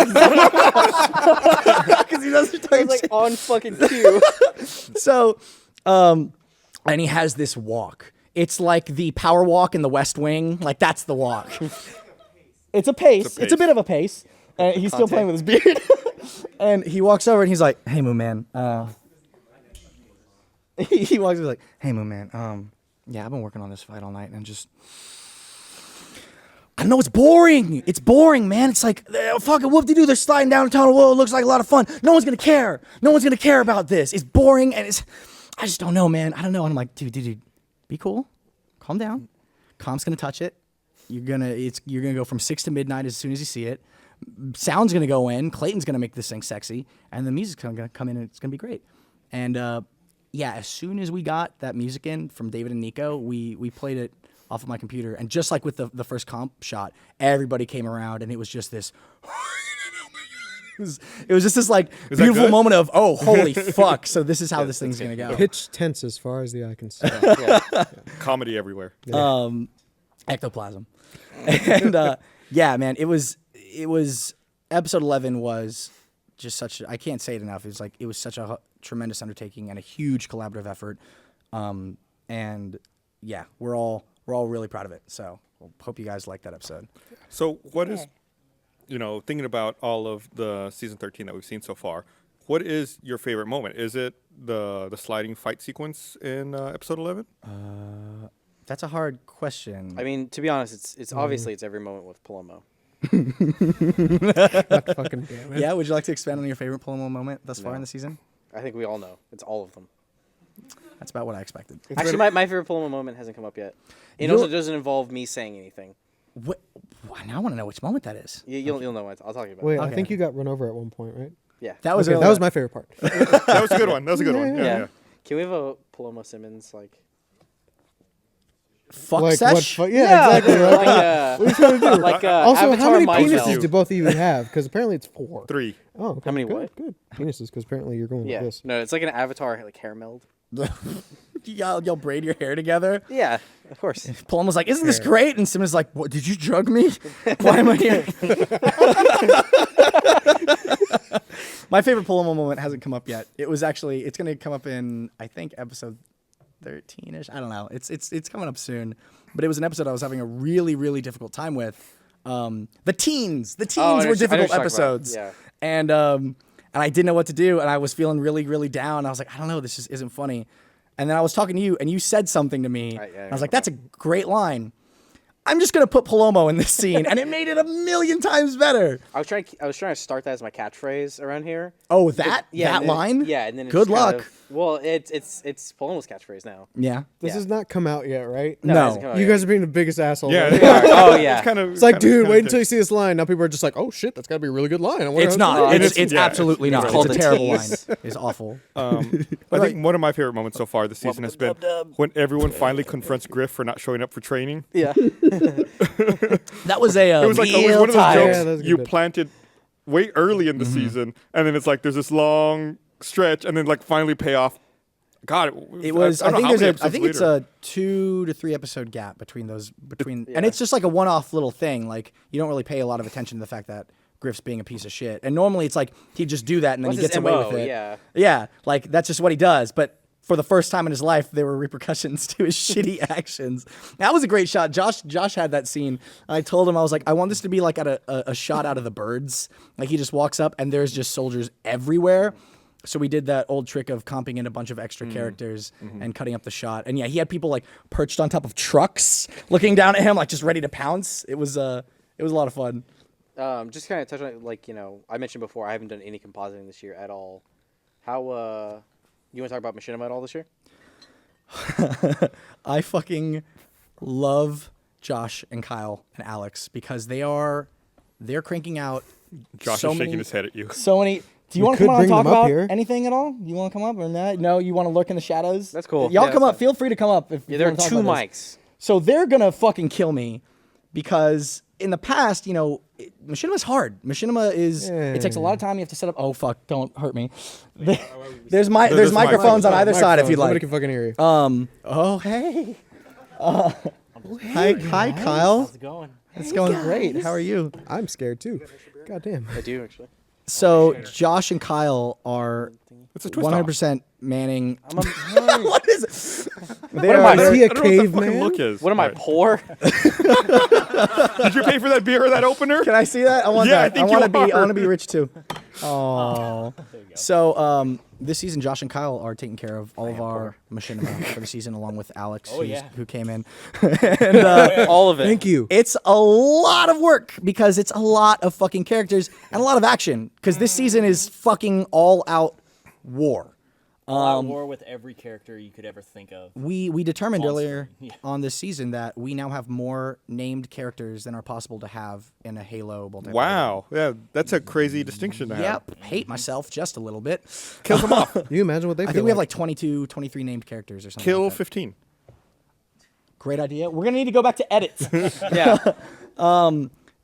because he doesn't It's like on fucking cue. So, and he has this walk. It's like the power walk in the West Wing. Like that's the walk. It's a pace. It's a bit of a pace. And he's still playing with his beard. And he walks over and he's like, "Hey, Moon Man." He walks over like, "Hey, Moon Man. Yeah, I've been working on this fight all night and just." I know it's boring. It's boring, man. It's like, fucking whoop-de-doo, they're sliding down a tunnel. Whoa, it looks like a lot of fun. No one's going to care. No one's going to care about this. It's boring, and I just don't know, man. I don't know. And I'm like, dude, be cool. Calm down. Comp's going to touch it. You're going to go from 6 to midnight as soon as you see it. Sound's going to go in. Clayton's going to make this thing sexy. And the music's going to come in, and it's going to be great. And, yeah, as soon as we got that music in from David and Nico, we played it off of my computer, and just like with the first comp shot, everybody came around, and it was just this. It was just this like beautiful moment of, oh, holy fuck! So this is how this thing's gonna go. Pitch tense as far as the eye can see. Comedy everywhere. Ectoplasm, and yeah, man, it was episode 11 was just such. I can't say it enough. It was such a tremendous undertaking and a huge collaborative effort, and yeah, we're all really proud of it. So hope you guys like that episode. So what is, thinking about all of the season 13 that we've seen so far, what is your favorite moment? Is it the sliding fight sequence in episode 11? That's a hard question. I mean, to be honest, it's obviously it's every moment with Palomo. Fucking damn it. Yeah, would you like to expand on your favorite Palomo moment thus far in the season? I think we all know it's all of them. That's about what I expected. Actually, my favorite Palomo moment hasn't come up yet. It also doesn't involve me saying anything. What? Now I want to know which moment that is. You'll know what I'll talk about. Wait, It. I Okay. think you got run over at one point, right? Yeah. That was Okay, earlier. that was my favorite part. That was a good one. That was a good one. Yeah. Yeah. yeah. Can we have a Paloma Simmons like? fuck like sesh. yeah, exactly. Right? Like, What are you trying to do? like Also, Avatar how many Mind penises Meld. do both of you have? Because apparently it's 4. 3. Oh, okay. How many good, what? Good penises, because apparently you're going Yeah. with this. No, it's like an Avatar like hair meld. Y'all braid your hair together. Yeah, of course. Paloma was like, "Isn't this great?" And Simon's like, "What? Did you drug me? Why am I here?" My favorite Paloma moment hasn't come up yet. It's going to come up in, I think, episode 13ish. I don't know. It's coming up soon. But it was an episode I was having a really, really difficult time with. The teens I know were what you're difficult talking about. episodes. Yeah. And I didn't know what to do, and I was feeling really, really down. I was like, I don't know, this just isn't funny. And then I was talking to you, and you said something to me. Right, yeah, and I was like, that's a great line. I'm just gonna put Palomo in this scene, and it made it a million times better. I was trying to start that as my catchphrase around here. Oh, that Yeah, that and then- line. Yeah, and then it Good just kind luck. of- well, it's Paloma's catchphrase now. Yeah. This Yeah. has not come out yet, right? No. it hasn't come out You yet. guys are being the biggest assholes. Yeah. right? Oh yeah. It's kind of. It's like, dude, wait until you see this line. Now people are just like, oh shit, that's got to be a really good line. I wonder It's how not. and It's it's- yeah, absolutely it's not. called It's a the terrible line. tease. It's awful. I think one of my favorite moments so far this season has been when everyone finally confronts Griff for not showing up for training. Yeah. That was a. It was like it was Real one of those tired. jokes Yeah, that was a good you bit. planted way early in the season, and then it's like there's this long stretch, and then like finally pay off. God, It was. I, don't know think how there's many a. I episodes think it's later. a 2 to 3 episode gap between, and Yeah. it's just like a one-off little thing. Like you don't really pay a lot of attention to the fact that Griff's being a piece of shit. And normally it's like he'd just do that and then What's he gets his away MO? with it. Yeah. Yeah, like that's just what he does. But for the first time in his life, there were repercussions to his shitty actions. That was a great shot. Josh had that scene. I told him, I was like, I want this to be like at a shot out of The Birds. Like he just walks up and there's just soldiers everywhere. So we did that old trick of comping in a bunch of extra characters and cutting up the shot. And yeah, he had people like perched on top of trucks, looking down at him, like just ready to pounce. It was a lot of fun. Just kind of touch on it, like, I mentioned before, I haven't done any compositing this year at all. How, you want to talk about Machinima at all this year? I fucking love Josh and Kyle and Alex because they're cranking out Josh so is shaking many, his head at you. so many. Do you We want to come could on and bring talk them up about here. anything at all? You want to come up or not? No, you want to lurk in the shadows? That's cool. Y'all Yeah, come that's up. fine. Feel free to come up. If Yeah, you there are wanna talk 2 about this. mics. So they're gonna fucking kill me because in the past, Machinima's hard. Machinima is it takes a lot of time. You have to set up. Oh fuck! Don't hurt me. There's There's microphones on either side if you'd Nobody like. can fucking hear you. Oh hey. Hi Kyle. How's it going? It's going great. How are you? I'm scared too. God damn. I do, actually. So Josh and Kyle are It's a twist off. 100% manning. I'm a, What is it? What am I? Is he a I don't know what the fucking caveman? look is. what am I, Right. poor? Did you pay for that beer or that opener? Can I see that? I want Yeah, I that. think want you to are. be rich too. Oh. So this season, Josh and Kyle are taking care of all of our machinima for the season, along with Alex, who came in. And All of it. Thank you. it's a lot of work because it's a lot of fucking characters and a lot of action. Because this season is fucking all out war. War with every character you could ever think of. We determined On earlier screen, yeah. on this season that we now have more named characters than are possible to have in a Halo multiplayer. Wow. Yeah, that's a crazy distinction to have. Yep. Hate myself just a little bit. Kill them off. Can you imagine what they I feel think we have like 22, 23 named characters or something. Kill like that. 15. Great idea. We're gonna need to go back to edits. Yeah.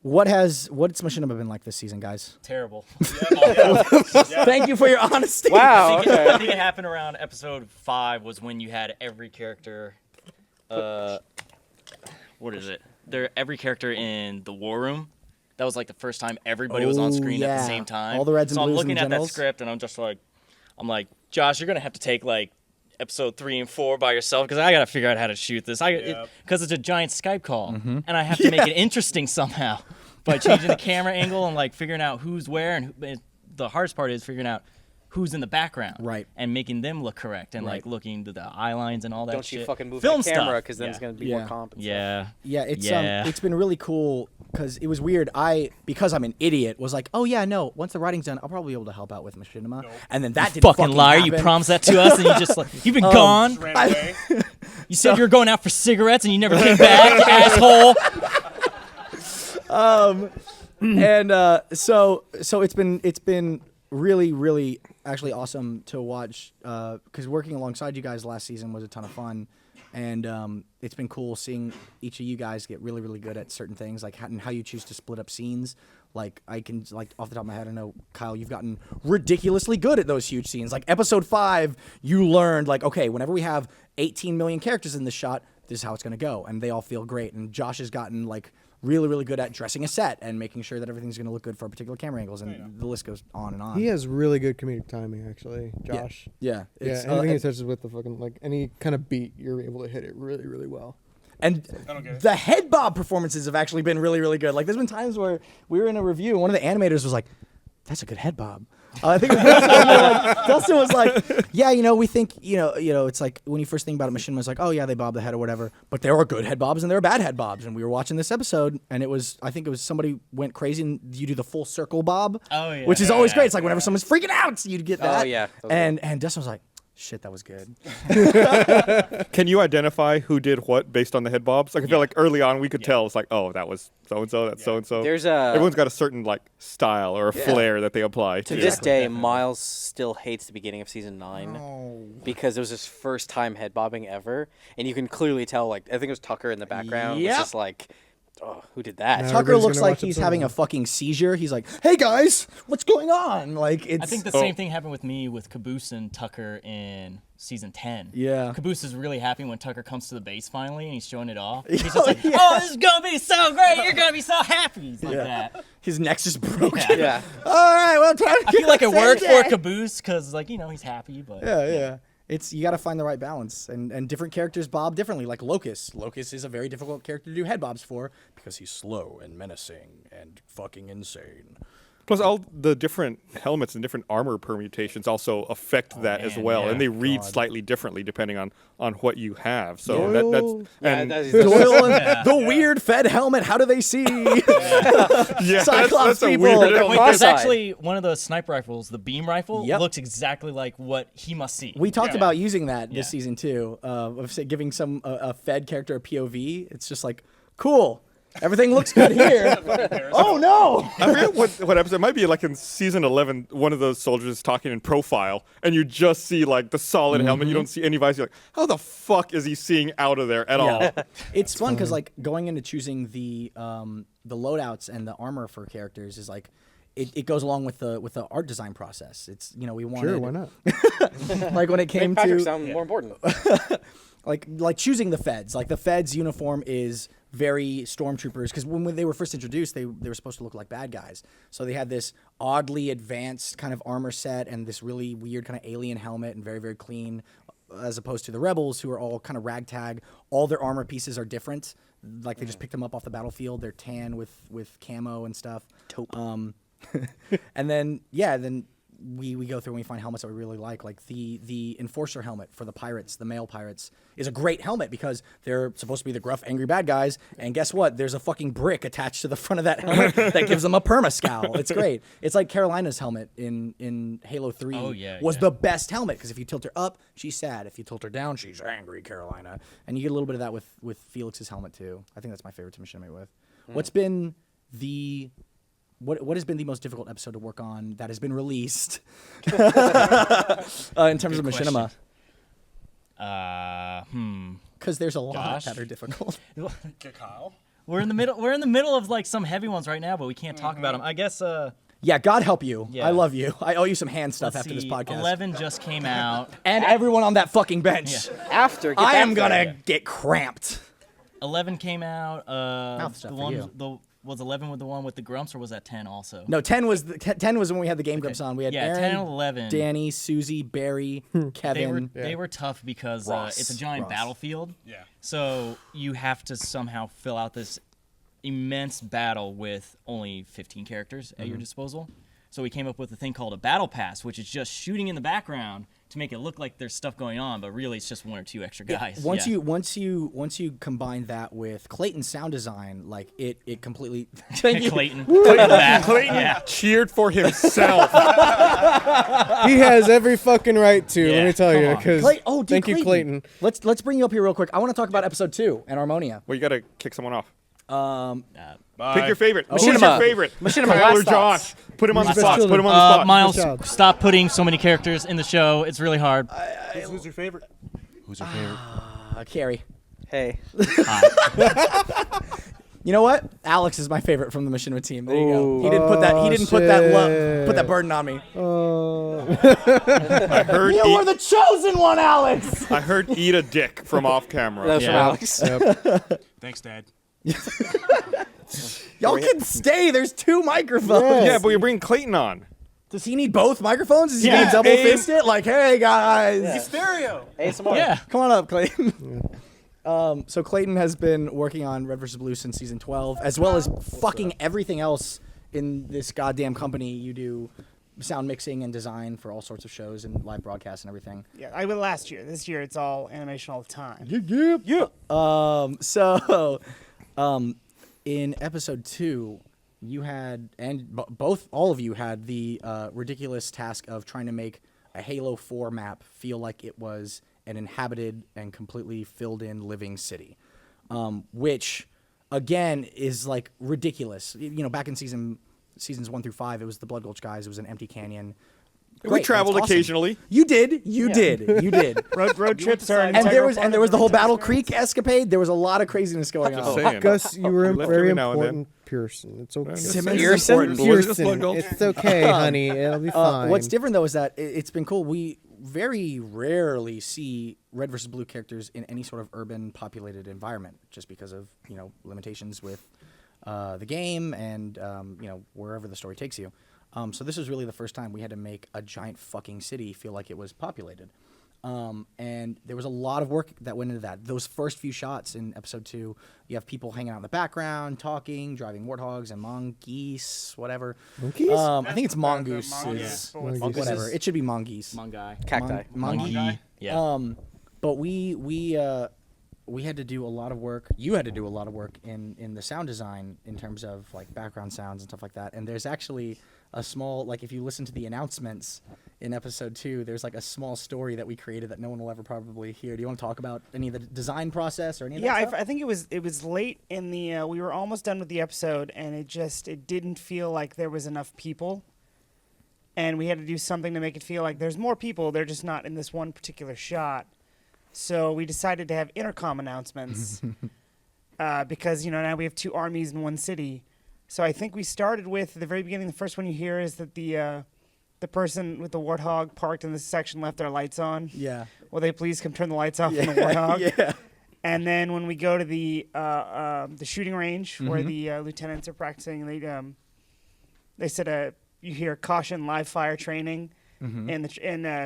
What's Machinima been like this season, guys? Terrible. Thank you for your honesty. Wow. I Okay. think it happened around episode 5 was when you had every character. What is it? Every character in the war room. That was like the first time everybody was on Oh, screen at yeah. the same time. All the reds and so I'm blues looking and at that generals. script and I'm like, Josh, you're gonna have to take like episode 3 and 4 by yourself because I gotta figure out how to shoot this. Because it's a giant Skype call Mm-hmm. and I have to make it interesting somehow by changing the camera angle and like figuring out who's where and the hardest part is figuring out who's in the background, Right. and making them look correct and like looking to the eye lines and all that Don't shit. you fucking move Film the camera stuff. because then it's Yeah. going to be Yeah. more comp. And Yeah. Yeah, Yeah. it's been really cool because it was weird. Because I'm an idiot, was like, oh yeah, no. Once the writing's done, I'll probably be able to help out with Machinima. And then that didn't Fucking liar! You happen. promised that to us, and you just like you've been gone. Ran away. You said you were going out for cigarettes, and you never came back, you asshole. So it's been really actually awesome to watch because working alongside you guys last season was a ton of fun, and it's been cool seeing each of you guys get really good at certain things, like how you choose to split up scenes. Like I can, like off the top of my head, I know Kyle, you've gotten ridiculously good at those huge scenes. Like episode 5, you learned like, okay, whenever we have 18 million characters in this shot, this is how it's gonna go, and they all feel great. And Josh has gotten like really good at dressing a set and making sure that everything's gonna look good for particular camera angles, and the list goes on and on. He has really good comedic timing, actually, Josh. Yeah. Yeah, anything he touches with the fucking, like, any kind of beat, you're able to hit it really well. And the head bob performances have actually been really good. Like, there's been times where we were in a review, and one of the animators was like, "That's a good head bob." I think it was Dustin was like, "Yeah, we think, it's like when you first think about it, Machinima was like, oh yeah, they bob the head or whatever, but there are good head bobs and there are bad head bobs." And we were watching this episode, and I think it was somebody went crazy, and you do the full circle bob, which is always great. It's like whenever someone's freaking out, you'd get that. Oh yeah. And Dustin was like, "Shit, that was good." Can you identify who did what based on the head bobs? Like I feel like early on we could tell. It's like, oh, that was so and so. That's so and so. Everyone's got a certain like style or a flair that they apply. To this day, Miles still hates the beginning of season 9 because it was his first time head bobbing ever, and you can clearly tell. Like I think it was Tucker in the background. Yep. Was just like, oh, who did that? No. Tucker Everybody's looks gonna like watch it he's so having a long. fucking seizure. He's like, "Hey guys, what's going on?" Like it's. I think the same thing happened with me with Caboose and Tucker in season 10. Yeah. Caboose is really happy when Tucker comes to the base finally and he's showing it off. He's just like, "Oh, this is gonna be so great! You're gonna be so happy!" He's like that. His neck's just broken. Yeah. All right, well, time I feel like it worked for Caboose because, like, he's happy, but Yeah. It's you got to find the right balance, and different characters bob differently. Like Locust. Locust is a very difficult character to do head bobs for because he's slow and menacing and fucking insane. Plus, all the different helmets and different armor permutations also affect that as man, well, yeah. and they read slightly differently depending on what you have. So Doyle. that's Doyle and the weird Fed helmet. How do they see? yeah, Cyclops that's a people. weird. They're wait, there's cross-eyed. actually one of those sniper rifles, the beam rifle, Yep. looks exactly like what he must see. We talked about using that this Yeah. season too, of say, giving a Fed character a POV. It's just like, cool. Everything looks good here. Oh no! I forget what episode. It might be like in season 11. One of those soldiers is talking in profile, and you just see like the solid helmet. You don't see any visor. You're like, how the fuck is he seeing out of there at all? It's fun because like going into choosing the loadouts and the armor for characters is like it goes along with the art design process. It's we wanted Sure, why not? like when it came Patrick to sound more important. like choosing the Feds. Like the Feds uniform is very stormtroopers because when they were first introduced, they were supposed to look like bad guys. So they had this oddly advanced kind of armor set and this really weird kind of alien helmet and very clean, as opposed to the rebels who are all kind of ragtag. All their armor pieces are different. Like they just picked them up off the battlefield. They're tan with camo and stuff. Taupe. And then we go through and we find helmets that we really like the Enforcer helmet for the pirates, the male pirates, is a great helmet because they're supposed to be the gruff, angry bad guys. And guess what? There's a fucking brick attached to the front of that helmet that gives them a perma scowl. It's great. It's like Carolina's helmet in Halo 3 was the best helmet because if you tilt her up, she's sad. If you tilt her down, she's angry, Carolina. And you get a little bit of that with Felix's helmet too. I think that's my favorite to machinima with. What's been what has been the most difficult episode to work on that has been released in terms of machinima? Because there's a lot Josh? that are difficult. Kyle. We're in the middle. We're in the middle of like some heavy ones right now, but we can't talk about them. I guess. Yeah, God help you. Yeah. I love you. I owe you some hand stuff Let's after this see, podcast. 11 just came out. And everyone on that fucking bench. After, get I back am there. gonna get cramped. 11 came out. Mouth stuff for you. Was 11 with the one with the grumps, or was that 10 also? No, 10 was 10 was when we had the Game Grumps on. We had Aaron, 10 and 11. Danny, Susie, Barry, Kevin. They were tough because Ross. it's a giant Ross. battlefield. Yeah. So you have to somehow fill out this immense battle with only 15 characters at your disposal. So we came up with a thing called a battle pass, which is just shooting in the background to make it look like there's stuff going on, but really it's just one or two extra guys. Once you combine that with Clayton's sound design, like it completely. Clayton. Clayton Cheered for himself. He has every fucking right to. Let Yeah, me tell come you, on. because thank you, Clayton. Let's bring you up here real quick. I want to talk about episode 2 and Harmonia. Well, you got to kick someone off. Pick your favorite. Who's Machinima. your favorite? Machinima, Kyle or last thoughts. Josh? Put him on the Best spot. children. Put him on the spot. Miles, stop putting so many characters in the show. It's really hard. Who's your favorite? Who's your favorite? Carrie. Hey. You know what? Alex is my favorite from the Machinima team. There you go. Ooh. He didn't put that. He didn't put that burden on me. I heard. You were the chosen one, Alex. I heard eat a dick from off camera. That was from Alex. Thanks, Dad. Y'all can stay. There's 2 microphones. Yeah, but you're bringing Clayton on. Does he need both microphones? Does he Yeah. need double Hey. fist it? Like, hey guys, Stereo. ASMR. Yeah. come on up, Clayton. So Clayton has been working on Red vs. Blue since season 12, as well as fucking everything else in this goddamn company. You do sound mixing and design for all sorts of shows and live broadcasts and everything. Yeah, I went last year. This year, it's all animation all the time. In episode 2, you had, and all of you had the ridiculous task of trying to make a Halo 4 map feel like it was an inhabited and completely filled in living city, which again is like ridiculous. You know, back in seasons 1 through 5, it was the Blood Gulch guys. It was an empty canyon. We Great, traveled that's awesome. occasionally. You did. You did. Road trips are an And there integral was part the whole of Battle experience. Creek escapade. There was a lot of craziness going on. Saying. Gus, you were a left very every now and then. important person. It's okay. Simmons is Pearson? important. Was it just Blood Pearson, Gulch? it's okay, honey. It'll be fine. What's different though is that it's been cool. We very rarely see Red versus Blue characters in any sort of urban populated environment, just because of limitations with the game and wherever the story takes you. So this was really the first time we had to make a giant fucking city feel like it was populated. And there was a lot of work that went into that. Those first few shots in episode 2, you have people hanging out in the background, talking, driving warthogs and mongoose, whatever. Monkeys? I think it's mongoose. mongoose. Whatever. It should be mongoose. Mongai. Cacti. Mongi. Yeah. But we had to do a lot of work. You had to do a lot of work in the sound design in terms of like background sounds and stuff like that. And there's actually a small, like if you listen to the announcements in episode 2, there's like a small story that we created that no one will ever probably hear. Do you want to talk about any of the design process or any of Yeah, that stuff? I think it was late in the. We were almost done with the episode, and it didn't feel like there was enough people, and we had to do something to make it feel like there's more people. They're just not in this one particular shot. So we decided to have intercom announcements because now we have 2 armies in one city. So I think we started with at the very beginning. The first one you hear is that the person with the warthog parked in this section left their lights on. Yeah. Will they please come turn the lights off on the warthog? Yeah. And then when we go to the shooting range where the lieutenants are practicing, they said you hear caution live fire training in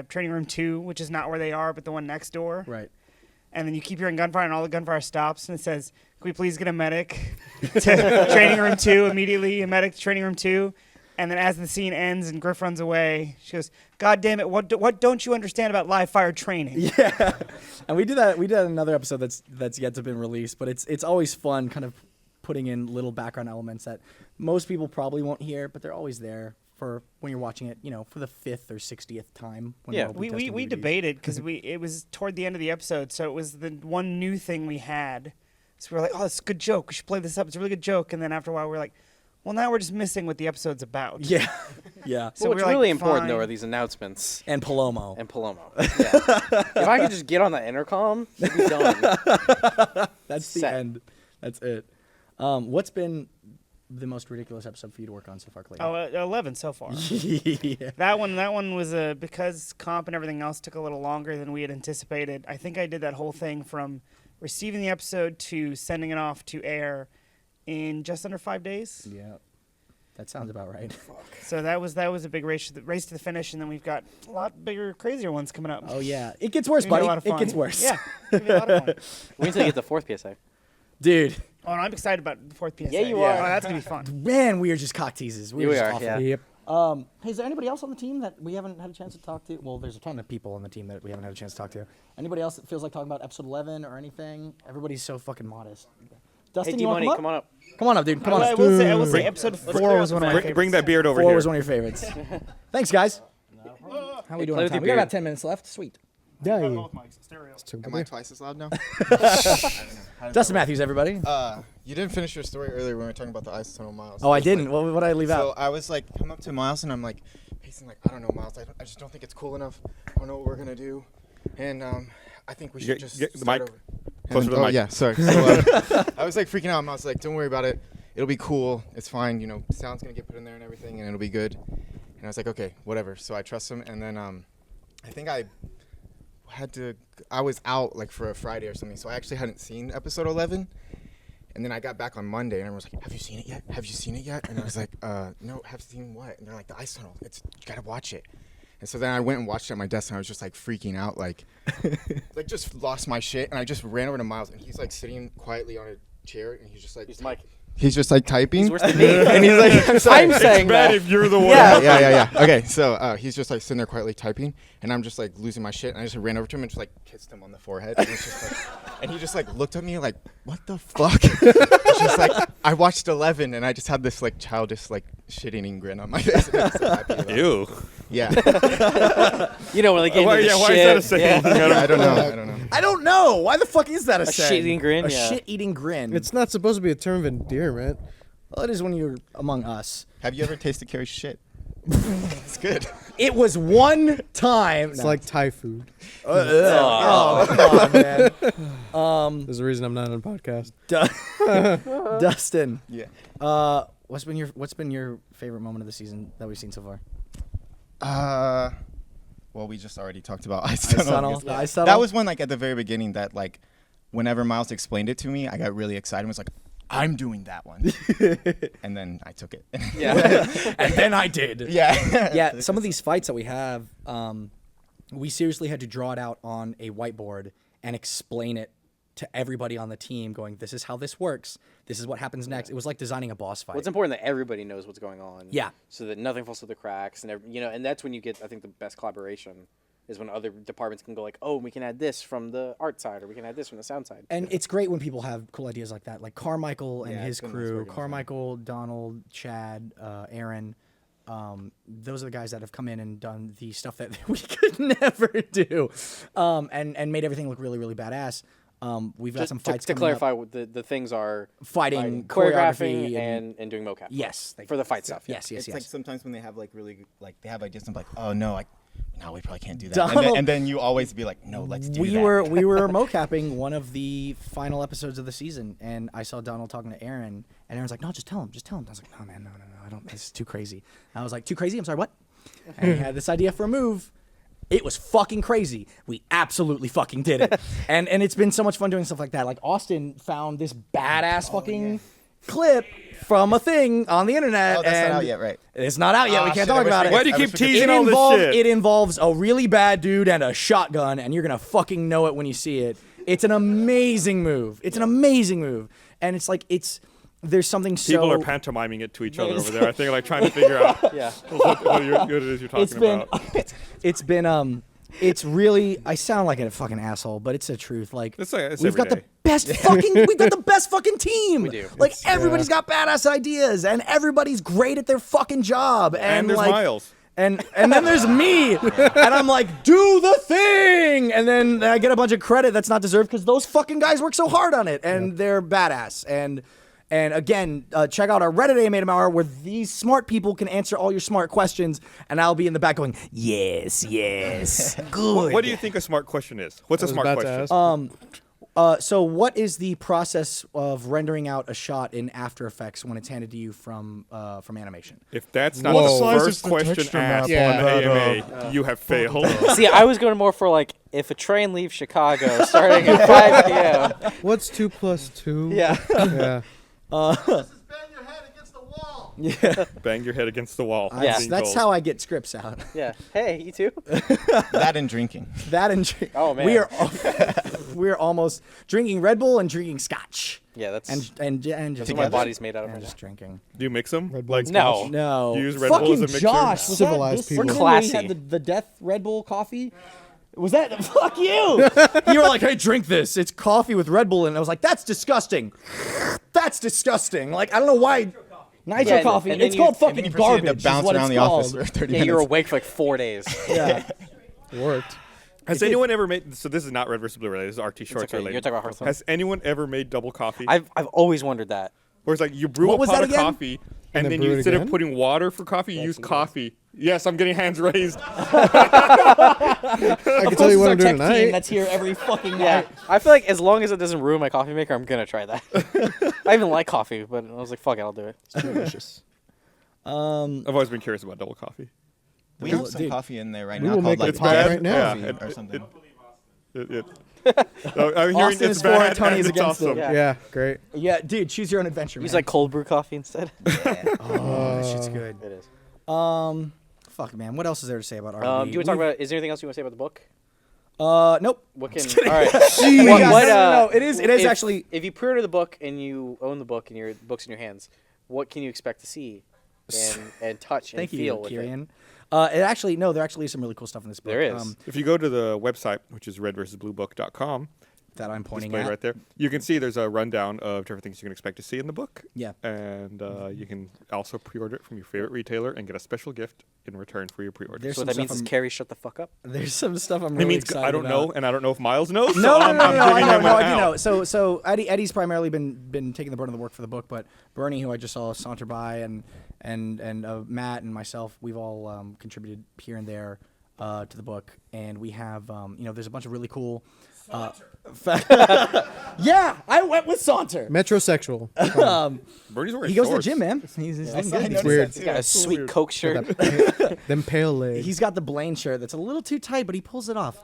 training room 2, which is not where they are, but the one next door. Right. And then you keep hearing gunfire, and all the gunfire stops, and it says, "Can we please get a medic to training room 2 immediately? A medic to training room 2." And then as the scene ends and Griff runs away, she goes, "God damn it! What don't you understand about live fire training?" Yeah. And we did that. We did another episode that's yet to been released, but it's always fun, kind of putting in little background elements that most people probably won't hear, but they're always there for when you're watching it, for the 5th or 60th time. When Yeah. we're We testing DVDs. debated because it was toward the end of the episode, so it was the one new thing we had. So we were like, "Oh, it's a good joke. We should play this up. It's a really good joke." And then after a while, we were like, "Well, now we're just missing what the episode's about." Yeah. Yeah. So What's we're like, really important fine. though are these announcements And Palomo. and Palomo. Yeah. If I could just get on that intercom, it'd be done. That's the Set. end. That's it. What's been the most ridiculous episode for you to work on so far, Clayton? Oh, 11 so far. Yeah. That one was because comp and everything else took a little longer than we had anticipated. I think I did that whole thing from receiving the episode to sending it off to air in just under 5 days. Yeah. That sounds about right. So that was a big race to the finish, and then we've got a lot bigger, crazier ones coming up. Oh yeah. It gets worse, It's gonna be buddy. a lot of It fun. gets worse. Yeah, it's gonna be a lot of fun. Wait until you get the 4th PSA. Dude. Oh, and I'm excited about the 4th PSA. Yeah, you Oh, are. that's gonna be fun. Man, we are just cock teases. We just are, awful. yeah. Yep. Hey, is there anybody else on the team that we haven't had a chance to talk to? Well, there's a ton of people on the team that we haven't had a chance to talk to. Anybody else that feels like talking about episode 11 or anything? Everybody's so fucking modest. Dustin, Hey, you want to D-Money, come up? come on up. Come on up, dude. Come on I up. will say episode 4 was one of my favorites. Bring that beard over Four here. was one of your favorites. Thanks, guys. How are we doing play on with time? your We got beard. about 10 minutes left. Sweet. Yeah. Got yeah. both mics, stereo. Am I twice as loud now? Dustin Matthews, everybody. You didn't finish your story earlier when we were talking about the ice tunnel, Miles. Oh, I It's didn't. like- What did I leave So out? I was like, come up to Miles and I'm like, pacing like, I don't know, Miles. I just don't think it's cool enough. I don't know what we're gonna do, and I think we should just get the start mic over. closer to the oh mic. yeah, sorry. So, I was like freaking out. And I was like, don't worry about it. It'll be cool. It's fine. You know, sound's gonna get put in there and everything, and it'll be good. And I was like, okay, whatever. So I trust him, and then I think I was out like for a Friday or something, so I actually hadn't seen episode 11. And then I got back on Monday, and everyone was like, have you seen it yet? Have you seen it yet? And I was like, no, have seen what? And they're like, the ice tunnel. You gotta watch it. And so then I went and watched it at my desk, and I was just like freaking out, like just lost my shit. And I just ran over to Miles, and he's like sitting quietly on a chair, and he's just like, he's just like typing. He's worse than me. And he's like, I'm sorry. I'm saying Bad that. if you're the one. Yeah. Yeah. Okay, so he's just like sitting there quietly typing, and I'm just like losing my shit. And I just ran over to him and just like kissed him on the forehead. And, it's just like, and he just like looked at me like, what the fuck? It's just like, I watched 11, and I just had this like childish like shit-eating grin on my face. And I was so happy about it. Ew. Yeah. You know when they get Why, into the why shit. is that a saying? I don't know. I don't know. Why the fuck is that a saying? shit-eating grin? A Yeah. shit-eating grin. It's not supposed to be a term of endearment. Well, it is when you're among us. Have you ever tasted Carrie's shit? It's good. It was one time. It's like Thai food. Oh, come on, man. There's a reason I'm not on a podcast. Dustin. Yeah. What's been your favorite moment of the season that we've seen so far? Well, we just already talked about Ice Ice Tunnel. Tunnel. Yeah. Ice Tunnel. That was one like at the very beginning that like whenever Miles explained it to me, I got really excited. I was like, I'm doing that one. And then I took it. Yeah. And then I did. Yeah. Yeah, some of these fights that we have, we seriously had to draw it out on a whiteboard and explain it to everybody on the team, going, this is how this works. This is what happens next. It was like designing a boss fight. Well, it's important that everybody knows what's going on. Yeah. So that nothing falls through the cracks, and and that's when you get, I think, the best collaboration is when other departments can go like, oh, we can add this from the art side, or we can add this from the sound side. And it's great when people have cool ideas like that, like Carmichael and Yeah, his it's been nice crew. working with them. Carmichael, Donald, Chad, Aaron. Those are the guys that have come in and done the stuff that we could never do, and made everything look really, really badass. We've got Just some fights to coming up. clarify, what the things are Fighting, choreographing, choreography, and doing mocap. yes, For the fight stuff. Yes, It's yes. like sometimes when they have like really good, like they have ideas, I'm like, oh no, no, we probably can't do that. Donald- And then you always be like, no, let's do we that. were mocapping one of the final episodes of the season, and I saw Donald talking to Aaron, and Aaron's like, "No, just tell him." I was like, "No, man, no, I don't. This is too crazy." I was like, "Too crazy?" I'm sorry, what? And he had this idea for a move. It was fucking crazy. We absolutely fucking did it, and it's been so much fun doing stuff like that. Like Austin found this badass fucking clip from a thing on the internet. Oh, that's and not out yet, right? It's not out yet. Oh, we can't shit, talk I wish about we it. could- Why do you I keep wish we could- teasing all this shit? It involves a really bad dude and a shotgun, and you're gonna fucking know it when you see it. It's an amazing move. It's an amazing move, and it's like there's something so. People are pantomiming it to each other over there. I think like trying to figure out Yeah. what it is you're talking about. It's really. I sound like a fucking asshole, but it's the truth. Like It's we've every got day. the best fucking. We've got the best fucking team. We do. Like everybody's got badass ideas, and everybody's great at their fucking job. And there's like, Miles. And then there's me, and I'm like, do the thing, and then I get a bunch of credit that's not deserved because those fucking guys work so hard on it, and they're badass. And again, check out our Reddit AMA Hour where these smart people can answer all your smart questions, and I'll be in the back going, yes, good. What do you think a smart question is? What's a smart about to question? ask. So what is the process of rendering out a shot in After Effects when it's handed to you from animation? If that's not What the size is first the question texture asked map on on AMA, you have failed. See, I was going more for like if a train leaves Chicago starting at 5 p.m. What's 2 plus 2? Yeah. Yeah. Bang your head against the wall. Yeah. That's how I get scripts out. Yeah. Hey, you too? That and drinking. That and Oh, man. we're almost drinking Red Bull and drinking Scotch. Yeah, that's And just what my together. body's made out of And right just drinking. Do you mix them? Red Bull Like, and No. No. You use Red Bull Fucking as a mixture? Josh, was Civilized that people. this We're classy. Had the death Red Bull coffee? Was that fuck you? You were like, "Hey, drink this. It's coffee with Red Bull," and I was like, "That's disgusting. That's disgusting." Like I don't know why. Nitro Yeah, coffee. and then It's you- called And then fucking you proceeded garbage. to bounce is what around it's the called. office for 30 Yeah, minutes. you were awake for like 4 days. Yeah. Worked. Has anyone ever made? So this is not Red versus Blue related. This is RT It's Shorts okay. related. You're talking about Hearthstone. Has anyone ever made double coffee? I've always wondered that. Where it's like you brew What a was pot that of again? coffee, and then then brew you it instead of again? putting water for coffee, you use coffee. Yes, I'm getting hands raised. I can tell you what I'm doing tonight. That's here every fucking Yeah, night. I feel like as long as it doesn't ruin my coffee maker, I'm gonna try that. I even like coffee, but I was like, fuck it, I'll do it. Delicious. I've always been curious about double coffee. We have some coffee in there right We now will called make like the pot pot right now. coffee Yeah, or something. I'm hearing Austin it's is for it, bad, Tony and is it's against it. awesome. Yeah. Yeah, great. Yeah, dude, choose your own adventure. Use man. like cold brew coffee instead. Oh, that shit's good. It is. Fuck, man. What else is there to say about RV? Do you want to talk about? Is there anything else you want to say about the book? Nope. What can? All right. No, it is if- actually. If you pre-order the book and you own the book and your book's in your hands, what can you expect to see and touch and Thank feel you, with Kieran. There actually is some really cool stuff in this book. There is. If you go to the website, which is redversusbluebook.com, that I'm pointing displayed at. right there, you can see there's a rundown of different things you can expect to see in the book. Yeah. And you can also pre-order it from your favorite retailer and get a special gift in return for your pre-order. There's So some what that means stuff is I'm- Carrie, shut the fuck up. There's some stuff I'm It really means excited I don't about. know, and I don't know if Miles knows. No, so no, I'm I giving know, him no, an I do out. know. So Eddie's primarily been taking the brunt of the work for the book, but Bernie, who I just saw saunter by, and Matt and myself, we've all contributed here and there to the book, and we have there's a bunch of really cool. Yeah, I went with Saunter. Metrosexual. Bernie's wearing He goes to the shorts. gym, man. He's looking good. It's weird. He's got a sweet Coke shirt. Them pale legs. He's got the Blaine shirt that's a little too tight, but he pulls it off.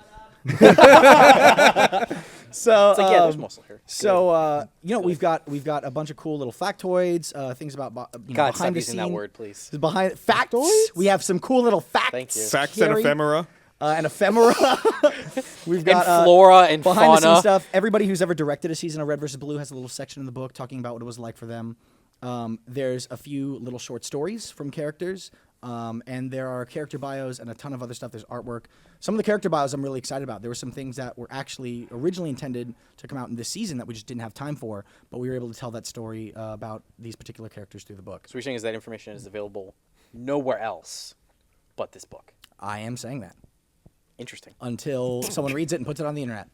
So It's like, yeah, there's muscle here. So we've got a bunch of cool little factoids, things about God, stop behind the using that scene. word, please. Behind facts, we have some cool little facts. Thank you. Facts and Carrie, ephemera. and ephemera. We've got And flora and behind the fauna. scenes stuff. Everybody who's ever directed a season of Red vs. Blue has a little section in the book talking about what it was like for them. There's a few little short stories from characters, and there are character bios and a ton of other stuff. There's artwork. Some of the character bios I'm really excited about. There were some things that were actually originally intended to come out in this season that we just didn't have time for, but we were able to tell that story about these particular characters through the book. So what you're saying is that information is available nowhere else but this book. I am saying that Interesting. until someone reads it and puts it on the internet.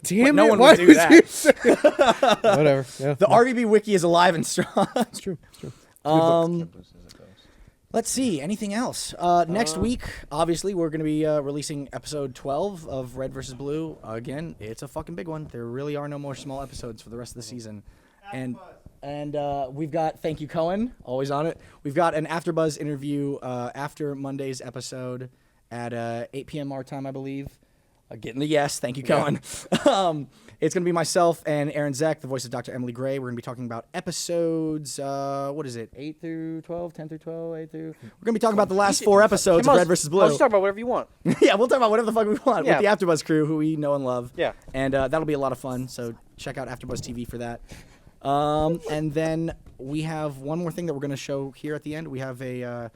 Damn no it, one why would do would that. you say- Whatever. Yeah. The RVB wiki is alive and strong. It's true. It's true. Let's see. Anything else? Next week, obviously, we're going to be releasing episode 12 of Red vs. Blue. Again, it's a fucking big one. There really are no more small episodes for the rest of the season. And we've got, thank you, Cohen, always on it. We've got an AfterBuzz interview after Monday's episode at 8 p.m. our time, I believe. Getting the yes. Thank you, Cohen. It's going to be myself and Aaron Zek, the voice of Dr. Emily Gray. We're going to be talking about episodes, 8 through 12, 10 through 12, 8 through... We're going to be talking about the last 4 episodes of Red vs. Blue. Let's talk about whatever you want. Yeah, we'll talk about whatever the fuck we want Yeah. with the AfterBuzz crew, who we know and love. Yeah. And that'll be a lot of fun, so check out AfterBuzz TV for that. And then we have one more thing that we're going to show here at the end. We have a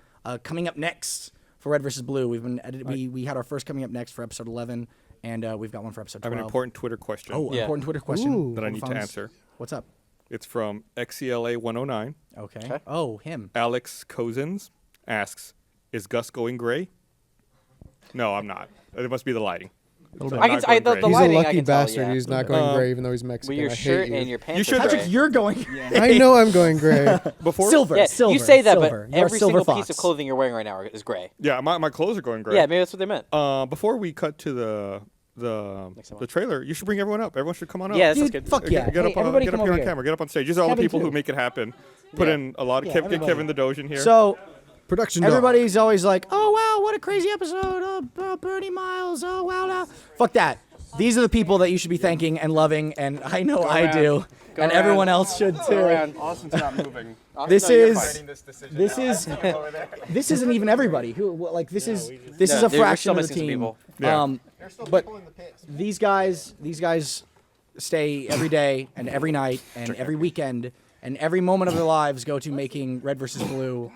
coming up next for Red vs. Blue. We've been we had our first coming up next for episode 11, and we've got one for episode 12. I have an important Twitter question Oh, Yeah. important Twitter question Ooh. that I on need to phones. answer. What's up? It's from XCLA109. Okay. Oh, him. Alex Cozens asks, "Is Gus going gray?" No, I'm not. It must be the lighting. Little bit. I can. Not going The gray. He's a lighting, I lucky can tell, bastard. yeah. He's not going gray, even though he's Mexican. Well, your I shirt hate you. and your pants. should- are Patrick, gray. you're going I know I'm going gray. Before, silver. Yeah, silver. you say that, silver. but You're a every silver single fox. piece of clothing you're wearing right now is gray. Yeah, my clothes are going gray. Yeah, maybe that's what they meant. Before we cut to the trailer, you should bring everyone up. Everyone should come on up. Yeah, that's Dude, good. fuck yeah. Get Hey, up, everybody get come up here over on camera. Get up on stage. These are all the Kevin, people too. who make it happen. Put Yeah. in a lot of Yeah, get everybody. Kevin the Doge in here. So Production dog. everybody's always like, "Oh wow, what a crazy episode! Bernie Miles! Oh wow, fuck that." These are the people that you should be thanking and loving, and I know I do, and everyone else should too. Austin's not moving. This No, you're is fine. this isn't even everybody who like this is No, a you're fraction still of the missing some team. people. Yeah. But these guys stay every day and every night and every weekend and every moment of their lives go to making Red vs. Blue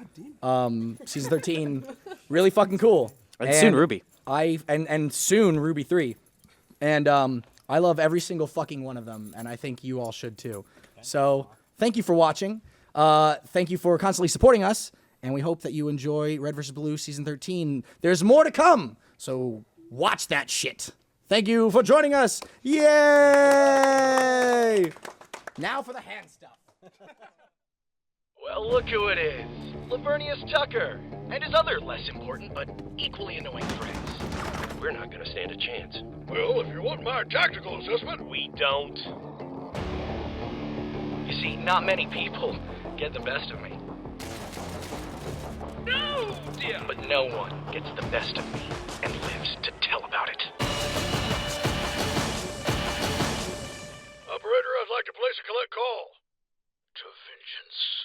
season 13 really fucking cool. And soon Ruby. And soon Ruby 3. And I love every single fucking one of them, and I think you all should too. So thank you for watching. Thank you for constantly supporting us, and we hope that you enjoy Red vs. Blue season 13. There's more to come, so watch that shit. Thank you for joining us. Yay! Now for the hand stuff. Well, look who it is. Lavernius Tucker and his other less important but equally annoying friends. We're not going to stand a chance. Well, if you want my tactical assessment, we don't. You see, not many people get the best of me. No, dear. But no one gets the best of me and lives to tell about it. Operator, I'd like to place a collect call. To vengeance.